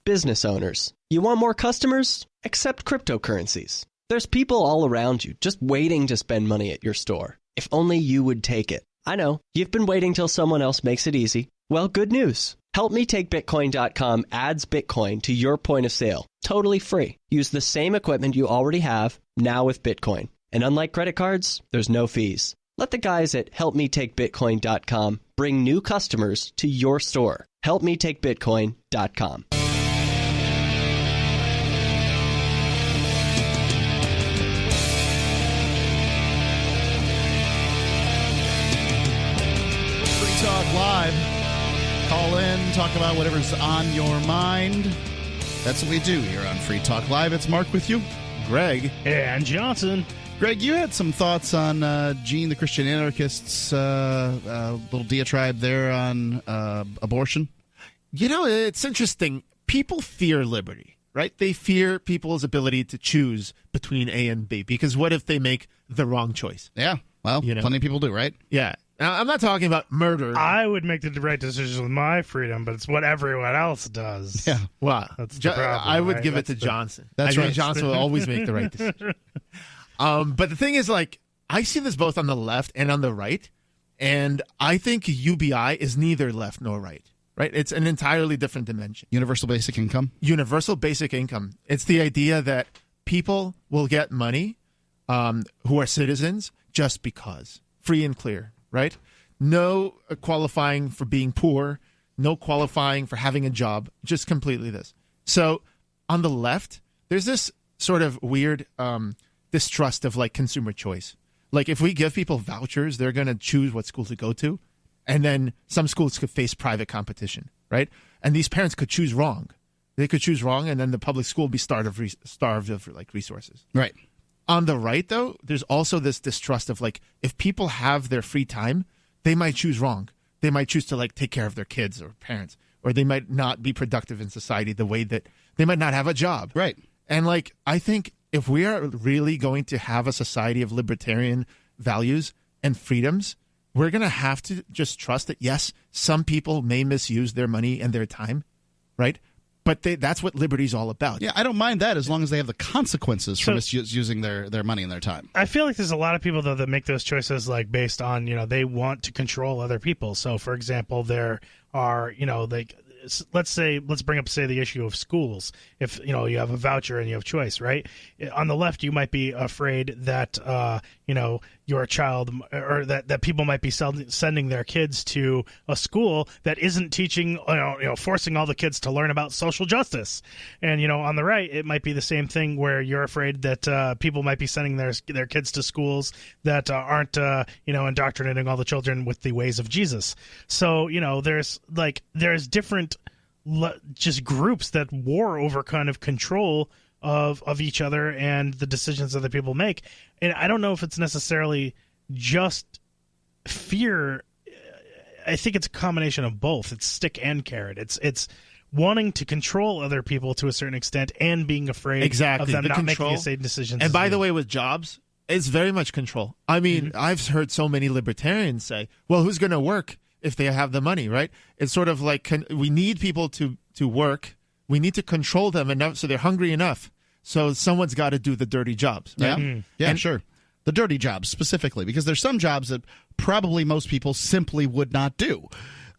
Business owners, you want more customers? Accept cryptocurrencies. There's people all around you just waiting to spend money at your store. If only you would take it. I know, you've been waiting till someone else makes it easy. Well, good news. HelpMeTakeBitcoin.com adds Bitcoin to your point of sale, totally free. Use the same equipment you already have, now with Bitcoin. And unlike credit cards, there's no fees. Let the guys at HelpMeTakeBitcoin.com bring new customers to your store. HelpMeTakeBitcoin.com. Talk Live. Call in, talk about whatever's on your mind. That's what we do here on Free Talk Live. It's Mark with you. Greg. And Johnson. Greg, you had some thoughts on Gene, the Christian anarchist's little diatribe there on abortion. You know, it's interesting. People fear liberty, right? They fear people's ability to choose between A and B, because what if they make the wrong choice? Yeah, well, plenty of people do, right? Yeah. Now, I'm not talking about murder. I would make the right decision with my freedom, but it's what everyone else does. Yeah. Well, that's the problem, I would right? give That's it to Johnson. That's right. Johnson will always make the right decision. But the thing is, like, I see this both on the left and on the right, and I think UBI is neither left nor right. Right? It's an entirely different dimension. Universal basic income? Universal basic income. It's the idea that people will get money who are citizens just because. Free and clear, right? No qualifying for being poor, no qualifying for having a job, just completely this. So on the left, there's this sort of weird distrust of like consumer choice. Like if we give people vouchers, they're going to choose what school to go to. And then some schools could face private competition, right? And these parents could choose wrong. They could choose wrong, and then the public school would be starved of like resources. Right. On the right, though, there's also this distrust of like if people have their free time, they might choose wrong. They might choose to like take care of their kids or parents, or they might not be productive in society the way that they might not have a job. Right. And like I think if we are really going to have a society of libertarian values and freedoms, we're going to have to just trust that, yes, some people may misuse their money and their time, right? But that's what liberty is all about. Yeah, I don't mind that as long as they have the consequences for misusing their money and their time. I feel like there's a lot of people, though, that make those choices like based on, they want to control other people. So, for example, there are, let's bring up, the issue of schools. If, you have a voucher and you have choice, right? On the left, you might be afraid that, your child or that people might be sending their kids to a school that isn't teaching, forcing all the kids to learn about social justice. And, on the right, it might be the same thing where you're afraid that people might be sending their kids to schools that aren't, indoctrinating all the children with the ways of Jesus. So, there's different just groups that war over kind of control of each other and the decisions that the people make. And I don't know if it's necessarily just fear. I think it's a combination of both. It's stick and carrot. It's wanting to control other people to a certain extent and being afraid of them not making the same decisions. And by the way, with jobs, it's very much control. I mean, I've heard so many libertarians say, well, who's going to work if they have the money, right? It's sort of like we need people to work. We need to control them enough so they're hungry enough. So someone's got to do the dirty jobs. Right? Yeah, yeah, sure. The dirty jobs specifically, because there's some jobs that probably most people simply would not do.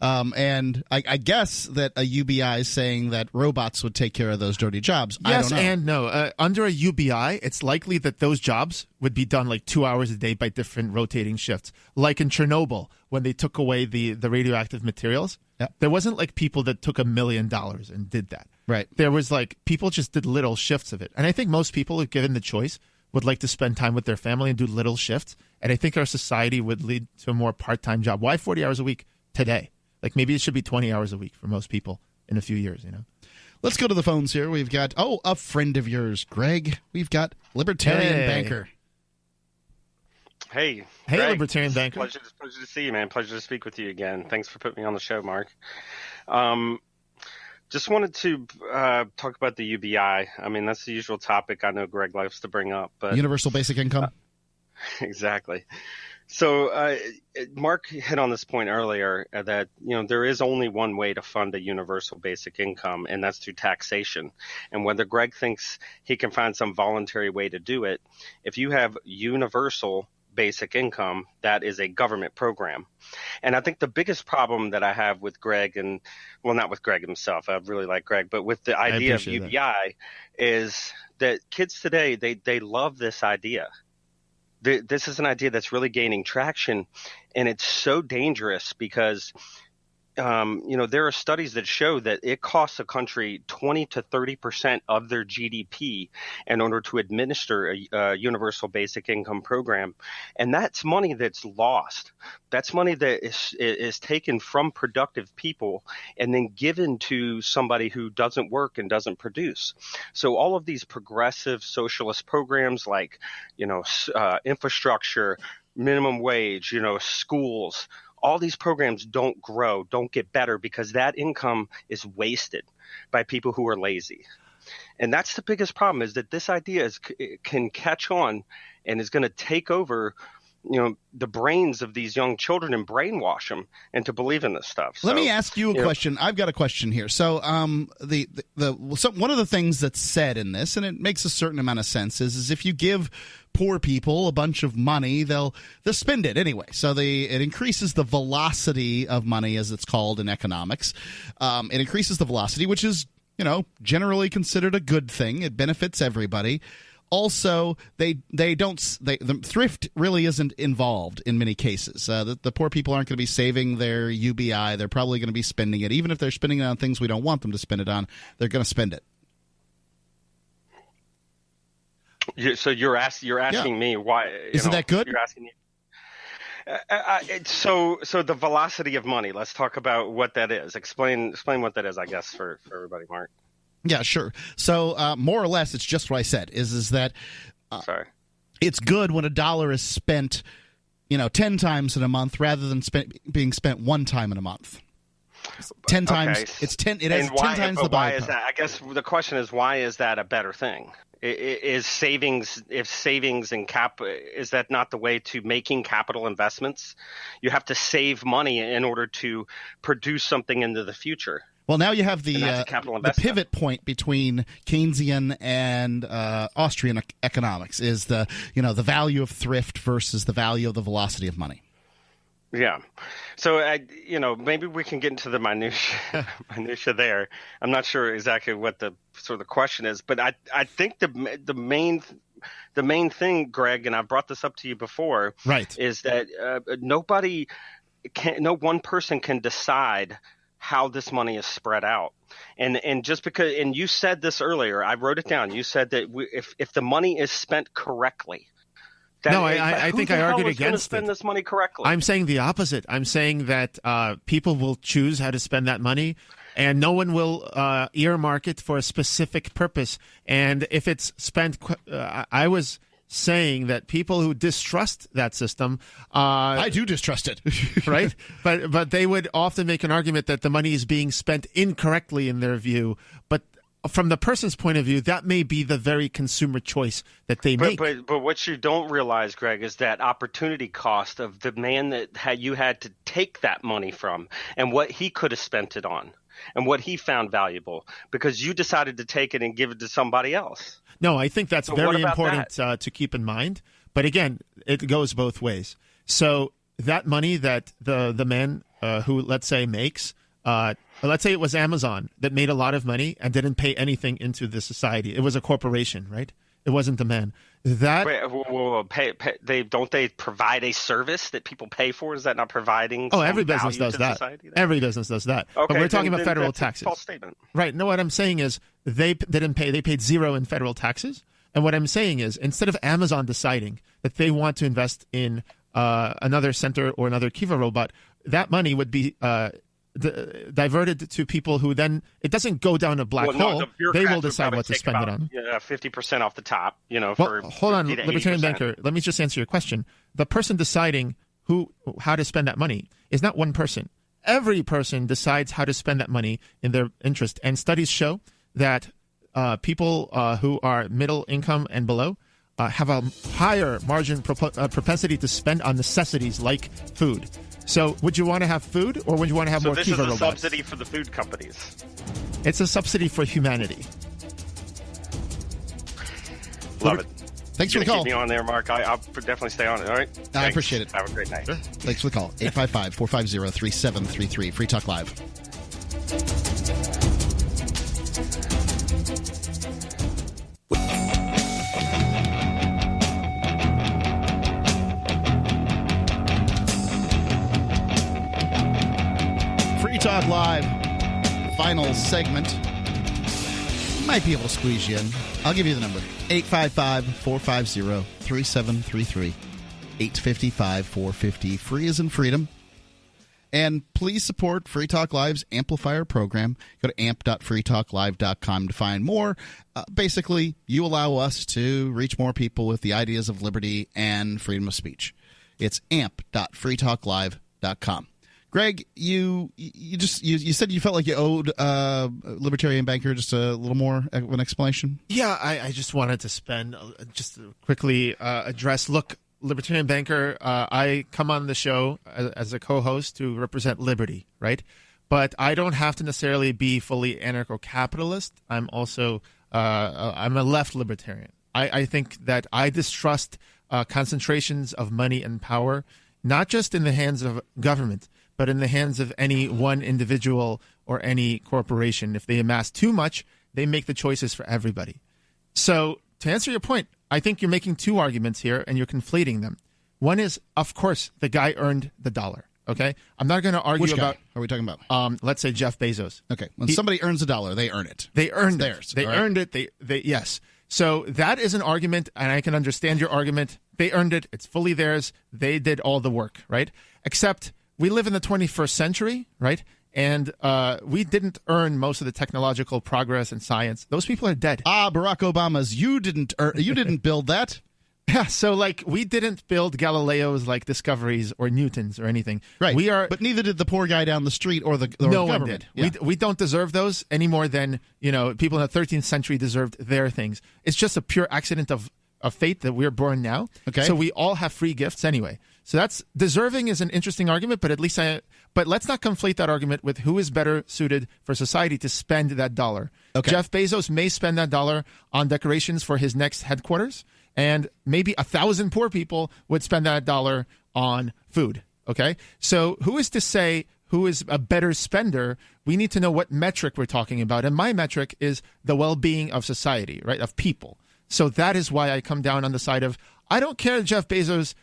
And I guess that a UBI is saying that robots would take care of those dirty jobs. Yes I don't know. and no. Under a UBI, it's likely that those jobs would be done like 2 hours a day by different rotating shifts. Like in Chernobyl, when they took away the radioactive materials, there wasn't like people that took $1 million and did that. Right. There was like people just did little shifts of it. And I think most people, if given the choice, would like to spend time with their family and do little shifts. And I think our society would lead to a more part-time job. Why 40 hours a week today? Like maybe it should be 20 hours a week for most people in a few years, Let's go to the phones here. We've got, a friend of yours, Greg. We've got Libertarian Banker. Hey, Greg. Libertarian banker. Pleasure to see you, man. Pleasure to speak with you again. Thanks for putting me on the show, Mark. Just wanted to talk about the UBI. I mean, that's the usual topic I know Greg likes to bring up. But universal basic income. Exactly. So Mark hit on this point earlier that, there is only one way to fund a universal basic income, and that's through taxation. And whether Greg thinks he can find some voluntary way to do it, if you have universal basic income, that is a government program. And I think the biggest problem that I have with Greg, and well, not with Greg himself, I really like Greg, but with the idea of UBI is that kids today, they love this idea. This is an idea that's really gaining traction, and it's so dangerous because there are studies that show that it costs a country 20 to 30% of their GDP in order to administer a universal basic income program. And that's money that's lost. That's money that is taken from productive people and then given to somebody who doesn't work and doesn't produce. So all of these progressive socialist programs like, infrastructure, minimum wage, schools, all these programs don't grow, don't get better because that income is wasted by people who are lazy. And that's the biggest problem, is that this idea can catch on and is going to take over, the brains of these young children and brainwash them into believing this stuff. Let me ask you a question. I've got a question here. So one of the things that's said in this, and it makes a certain amount of sense, is if you give poor people a bunch of money, they'll spend it anyway. So it increases the velocity of money, as it's called in economics. It increases the velocity, which is generally considered a good thing. It benefits everybody. Also, the thrift really isn't involved in many cases. The poor people aren't going to be saving their UBI. They're probably going to be spending it. Even if they're spending it on things we don't want them to spend it on, they're going to spend it. So you're asking me why? Isn't that good? You're asking me. So the velocity of money. Let's talk about what that is. Explain what that is, I guess, for everybody, Mark. Yeah, sure. So more or less, it's just what I said. Is that it's good when $1 is spent, 10 times in a month rather than being spent one time in a month. 10 times. Okay. It's 10. It has 10 times the why buying is power. that? I guess the question is, why is that a better thing? Is savings and is that not the way to making capital investments? You have to save money in order to produce something into the future. Well, now you have the pivot point between Keynesian and Austrian economics is the value of thrift versus the value of the velocity of money. Yeah. So, maybe we can get into the minutia there. I'm not sure exactly what the sort of question is, but I think the main thing, Greg, and I've brought this up to you before, right, is that no one person can decide how this money is spread out. And just because, and you said this earlier, I wrote it down. You said that if the money is spent correctly, I think I argued against spend this money correctly. I'm saying the opposite. I'm saying that people will choose how to spend that money, and no one will earmark it for a specific purpose. And if it's spent, I was saying that people who distrust that system, I do distrust it, right? But they would often make an argument that the money is being spent incorrectly in their view. But from the person's point of view, that may be the very consumer choice that they make. But what you don't realize, Greg, is that opportunity cost of the man that you had to take that money from and what he could have spent it on and what he found valuable because you decided to take it and give it to somebody else. No, I think that's very important to keep in mind. But again, it goes both ways. So that money that the man who, let's say, makes, let's say it was Amazon that made a lot of money and didn't pay anything into the society. It was a corporation, right? It wasn't the man. That don't they provide a service that people pay for? Is that not providing? Every business does that. Every business does that. Okay, but we're talking about federal that's taxes. A false statement. Right. No, what I'm saying is they didn't pay. They paid zero in federal taxes. And what I'm saying is instead of Amazon deciding that they want to invest in another center or another Kiva robot, that money would be diverted to people who then it doesn't go down a black hole. They will decide what to spend it on. 50% off the top. Hold on, Libertarian Banker. Let me just answer your question. The person deciding how to spend that money is not one person. Every person decides how to spend that money in their interest, and studies show that people who are middle income and below have a higher margin propensity to spend on necessities like food. So would you want to have food, or would you want to have more Kiva robots? So this is a subsidy for the food companies. It's a subsidy for humanity. Love it. Thanks for the call. Keep me on there, Mark. I'll definitely stay on it. All right. Thanks. I appreciate it. Have a great night. Sure. Thanks for the call. 855-450-3733. Free Talk Live. Free Talk Live. Final segment. Might be able to squeeze you in. I'll give you the number. 855-450-3733. 855-450. Free as in freedom. And please support Free Talk Live's Amplifier program. Go to amp.freetalklive.com to find more. Basically, you allow us to reach more people with the ideas of liberty and freedom of speech. It's amp.freetalklive.com. Greg, you said you felt like you owed Libertarian Banker just a little more of an explanation. Yeah, I just wanted to just to quickly address. Look, Libertarian Banker, I come on the show as a co-host to represent liberty, right? But I don't have to necessarily be fully anarcho-capitalist. I'm also I'm a left libertarian. I think that I distrust concentrations of money and power, not just in the hands of government, but in the hands of any one individual or any corporation. If they amass too much, they make the choices for everybody. So to answer your point, I think you're making two arguments here and you're conflating them. One is, of course, the guy earned the dollar. Okay, I'm not going to argue Which about. Guy are we talking about? Let's say Jeff Bezos. Okay, when somebody earns a dollar, they earn it. They earned it. Theirs. They earned it. They yes. So that is an argument, and I can understand your argument. They earned it. It's fully theirs. They did all the work, right? Except we live in the 21st century, right? And we didn't earn most of the technological progress and science. Those people are dead. Barack Obama's. You didn't build that. Yeah, so we didn't build Galileo's discoveries or Newton's or anything. Right. But neither did the poor guy down the street or the no government. one did. Yeah. We don't deserve those any more than people in the 13th century deserved their things. It's just a pure accident of fate that we're born now. Okay. So we all have free gifts anyway. So that's deserving is an interesting argument, but but let's not conflate that argument with who is better suited for society to spend that dollar. Okay. Jeff Bezos may spend that dollar on decorations for his next headquarters, and maybe 1,000 poor people would spend that dollar on food. Okay. So who is to say who is a better spender? We need to know what metric we're talking about. And my metric is the well-being of society, right? Of people. So that is why I come down on the side of, I don't care that Jeff Bezos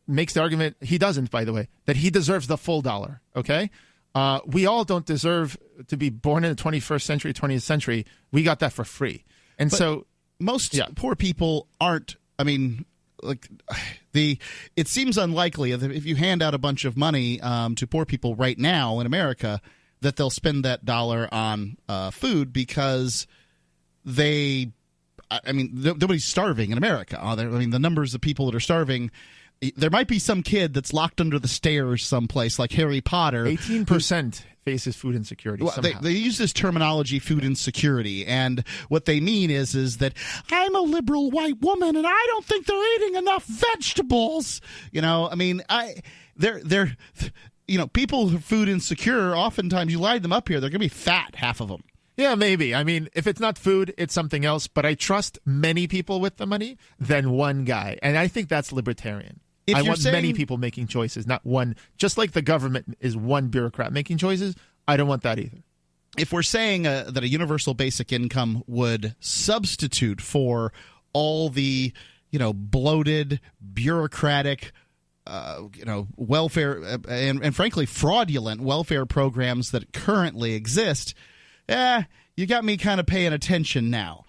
makes the argument, he doesn't, by the way, that he deserves the full dollar, okay? We all don't deserve to be born in the 21st century, 20th century. We got that for free. And so most poor people aren't, it seems unlikely that if you hand out a bunch of money to poor people right now in America that they'll spend that dollar on food because nobody's starving in America. The numbers of people that are starving, there might be some kid that's locked under the stairs someplace like Harry Potter. 18% faces food insecurity. Well, they use this terminology, food insecurity, and what they mean is that I'm a liberal white woman and I don't think they're eating enough vegetables. People who are food insecure, oftentimes you line them up here, they're going to be fat, half of them. Yeah, maybe. If it's not food, it's something else. But I trust many people with the money than one guy. And I think that's libertarian. I want many people making choices, not one. Just like the government is one bureaucrat making choices, I don't want that either. If we're saying that a universal basic income would substitute for all the, bloated, bureaucratic, welfare and frankly fraudulent welfare programs that currently exist, you got me kind of paying attention now.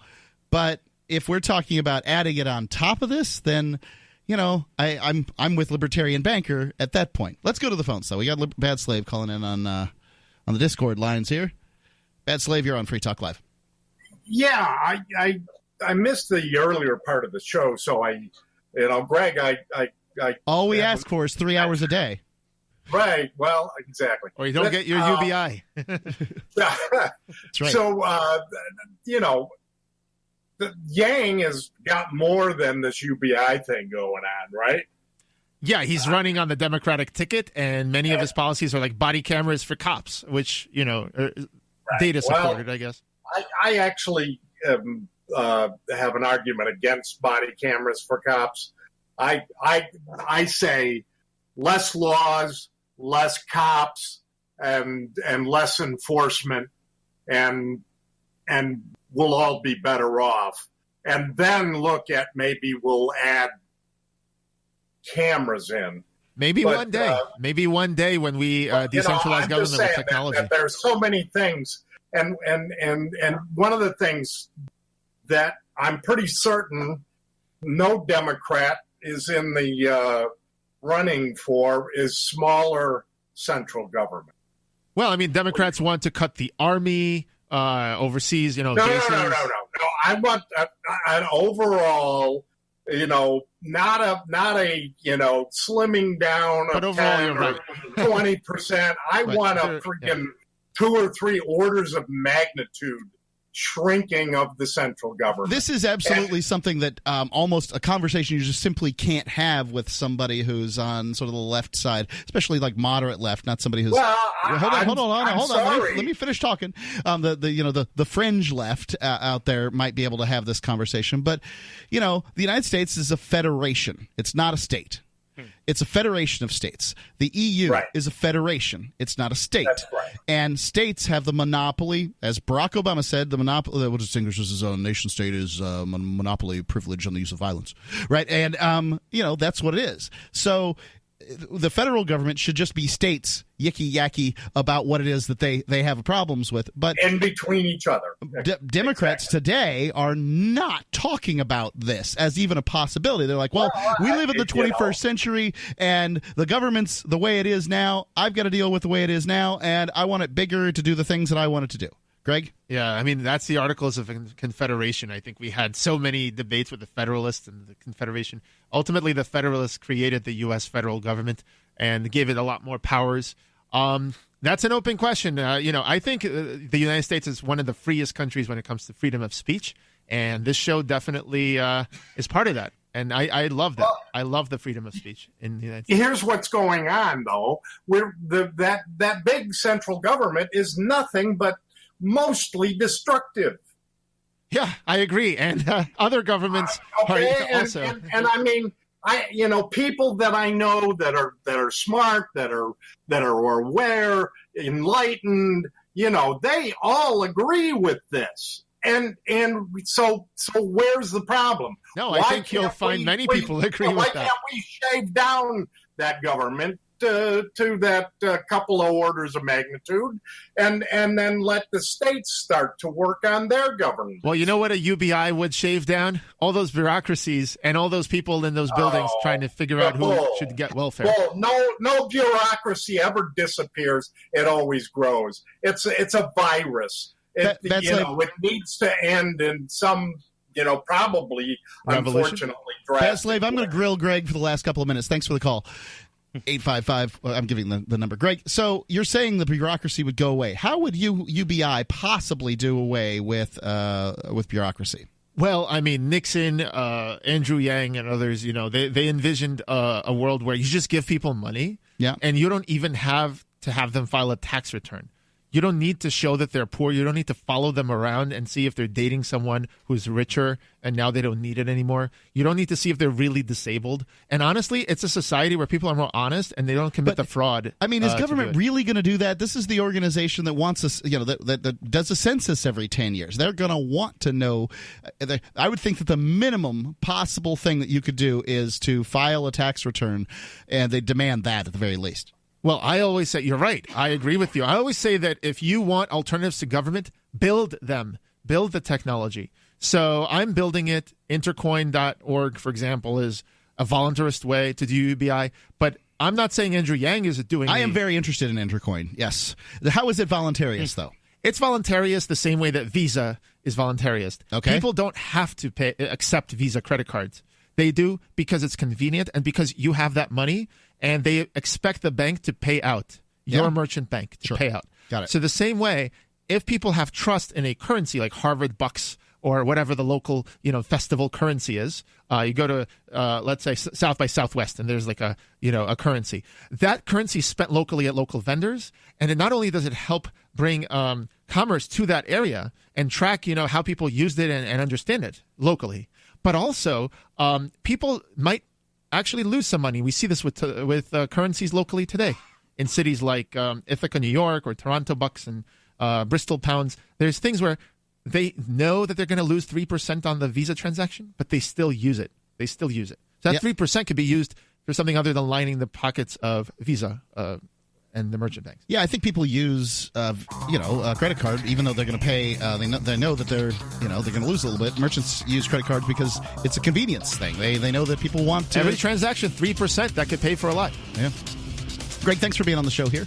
But if we're talking about adding it on top of this, then I'm with Libertarian Banker at that point. Let's go to the phones, though. We got Bad Slave calling in on the Discord lines here. Bad Slave, you're on Free Talk Live. Yeah, I missed the earlier part of the show, so Greg, all we ask for is 3 hours a day. Right. Well, exactly. Or you don't get your UBI. That's right. So, the Yang has got more than this UBI thing going on, right? Yeah, he's running on the Democratic ticket, and many of his policies are like body cameras for cops, which, data supported, I guess. I actually have an argument against body cameras for cops. I say less laws, less cops, and less enforcement, and we'll all be better off. And then look at maybe we'll add cameras in. Maybe one day when we decentralize government with technology. That there's so many things, and one of the things that I'm pretty certain no Democrat is in the running for is smaller central government. Well, I mean, Democrats want to cut the army overseas. No. I want an overall. Not a slimming down of 10 or 20%. I want a freaking 2 or 3 orders of magnitude shrinking of the central government. This is absolutely something that almost a conversation you just simply can't have with somebody who's on sort of the left side, especially like moderate left, not somebody who's. Well, hold on. Let me finish talking. The fringe left out there might be able to have this conversation, but the United States is a federation. It's not a state. It's a federation of states. The EU is a federation. It's not a state. That's right. And states have the monopoly, as Barack Obama said, the monopoly that distinguishes his own nation state is monopoly privilege on the use of violence. Right? And, that's what it is. So the federal government should just be states yicky-yacky about what it is that they have problems with. But in between each other. Democrats today are not talking about this as even a possibility. They're like, we live in the 21st century, and the government's the way it is now. I've got to deal with the way it is now, and I want it bigger to do the things that I want it to do. Greg? Yeah, I mean, that's the Articles of Confederation. I think we had so many debates with the Federalists and the Confederation. Ultimately, the Federalists created the U.S. federal government and gave it a lot more powers. That's an open question. I think the United States is one of the freest countries when it comes to freedom of speech, and this show definitely is part of that. And I love that. I love the freedom of speech in the United States. Here's what's going on, though. That big central government is nothing but mostly destructive. Yeah, I agree. And other governments are also. And I mean, people that I know that are smart, that are aware, enlightened, they all agree with this. And so where's the problem? No, I think you'll find many people agree with that. Why can't we shave down that government to that couple of orders of magnitude, and then let the states start to work on their government? Well, you know what a UBI would shave down? All those bureaucracies and all those people in those buildings trying to figure out who should get welfare. Well, no bureaucracy ever disappears. It always grows. It's a virus. It needs to end in some, probably, unfortunately, drastic. Bad Slave, I'm going to grill Greg for the last couple of minutes. Thanks for the call. 855, I'm giving the number. Greg, so you're saying the bureaucracy would go away. How would UBI possibly do away with bureaucracy? Well, I mean, Nixon, Andrew Yang, and others, they envisioned a world where you just give people money, and you don't even have to have them file a tax return. You don't need to show that they're poor. You don't need to follow them around and see if they're dating someone who's richer and now they don't need it anymore. You don't need to see if they're really disabled. And honestly, it's a society where people are more honest and they don't commit the fraud. I mean, is government really going to do that? This is the organization that wants us, that does a census every 10 years. They're going to want to know. I would think that the minimum possible thing that you could do is to file a tax return, and they demand that at the very least. Well, I always say, you're right. I agree with you. I always say that if you want alternatives to government, build them. Build the technology. So I'm building it. Intercoin.org, for example, is a voluntarist way to do UBI. But I'm not saying Andrew Yang is doing. I am very interested in Intercoin. Yes. How is it voluntarious though? It's voluntarious the same way that Visa is voluntarious. Okay. People don't have to accept Visa credit cards. They do because it's convenient and because you have that money, and they expect the bank to pay out, your merchant bank to pay out. Got it. So the same way, if people have trust in a currency like Harvard bucks or whatever the local, festival currency is, you go to, let's say, South by Southwest, and there's like a currency. That currency is spent locally at local vendors, and it not only does it help bring commerce to that area and track, how people used it and understand it locally, but also people might actually lose some money. We see this with currencies locally today in cities like Ithaca, New York, or Toronto bucks and Bristol pounds. There's things where they know that they're going to lose 3% on the Visa transaction, but they still use it. So that 3% could be used for something other than lining the pockets of Visa and the merchant banks. Yeah, I think people use, a credit card, even though they're going to pay. They know that they're going to lose a little bit. Merchants use credit cards because it's a convenience thing. They know that people want to. Every transaction, 3%, that could pay for a lot. Yeah. Greg, thanks for being on the show here.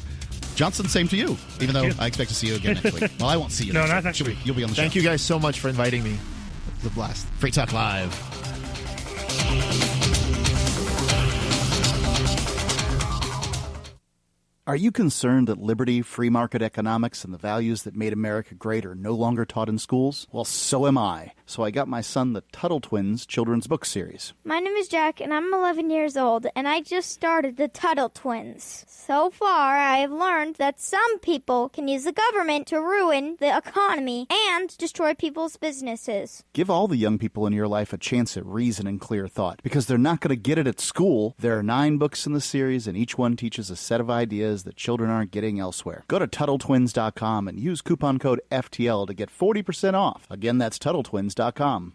Johnson, same to you, even though I expect to see you again next week. Well, I won't see you next week. No, not next week. You'll be on the show. Thank you guys so much for inviting me. It was a blast. Free Talk Live. Are you concerned that liberty, free market economics, and the values that made America great are no longer taught in schools? Well, so am I. So I got my son the Tuttle Twins children's book series. My name is Jack, and I'm 11 years old, and I just started the Tuttle Twins. So far, I have learned that some people can use the government to ruin the economy and destroy people's businesses. Give all the young people in your life a chance at reason and clear thought, because they're not going to get it at school. There are 9 books in the series, and each one teaches a set of ideas that children aren't getting elsewhere. Go to TuttleTwins.com and use coupon code FTL to get 40% off. Again, that's TuttleTwins.com.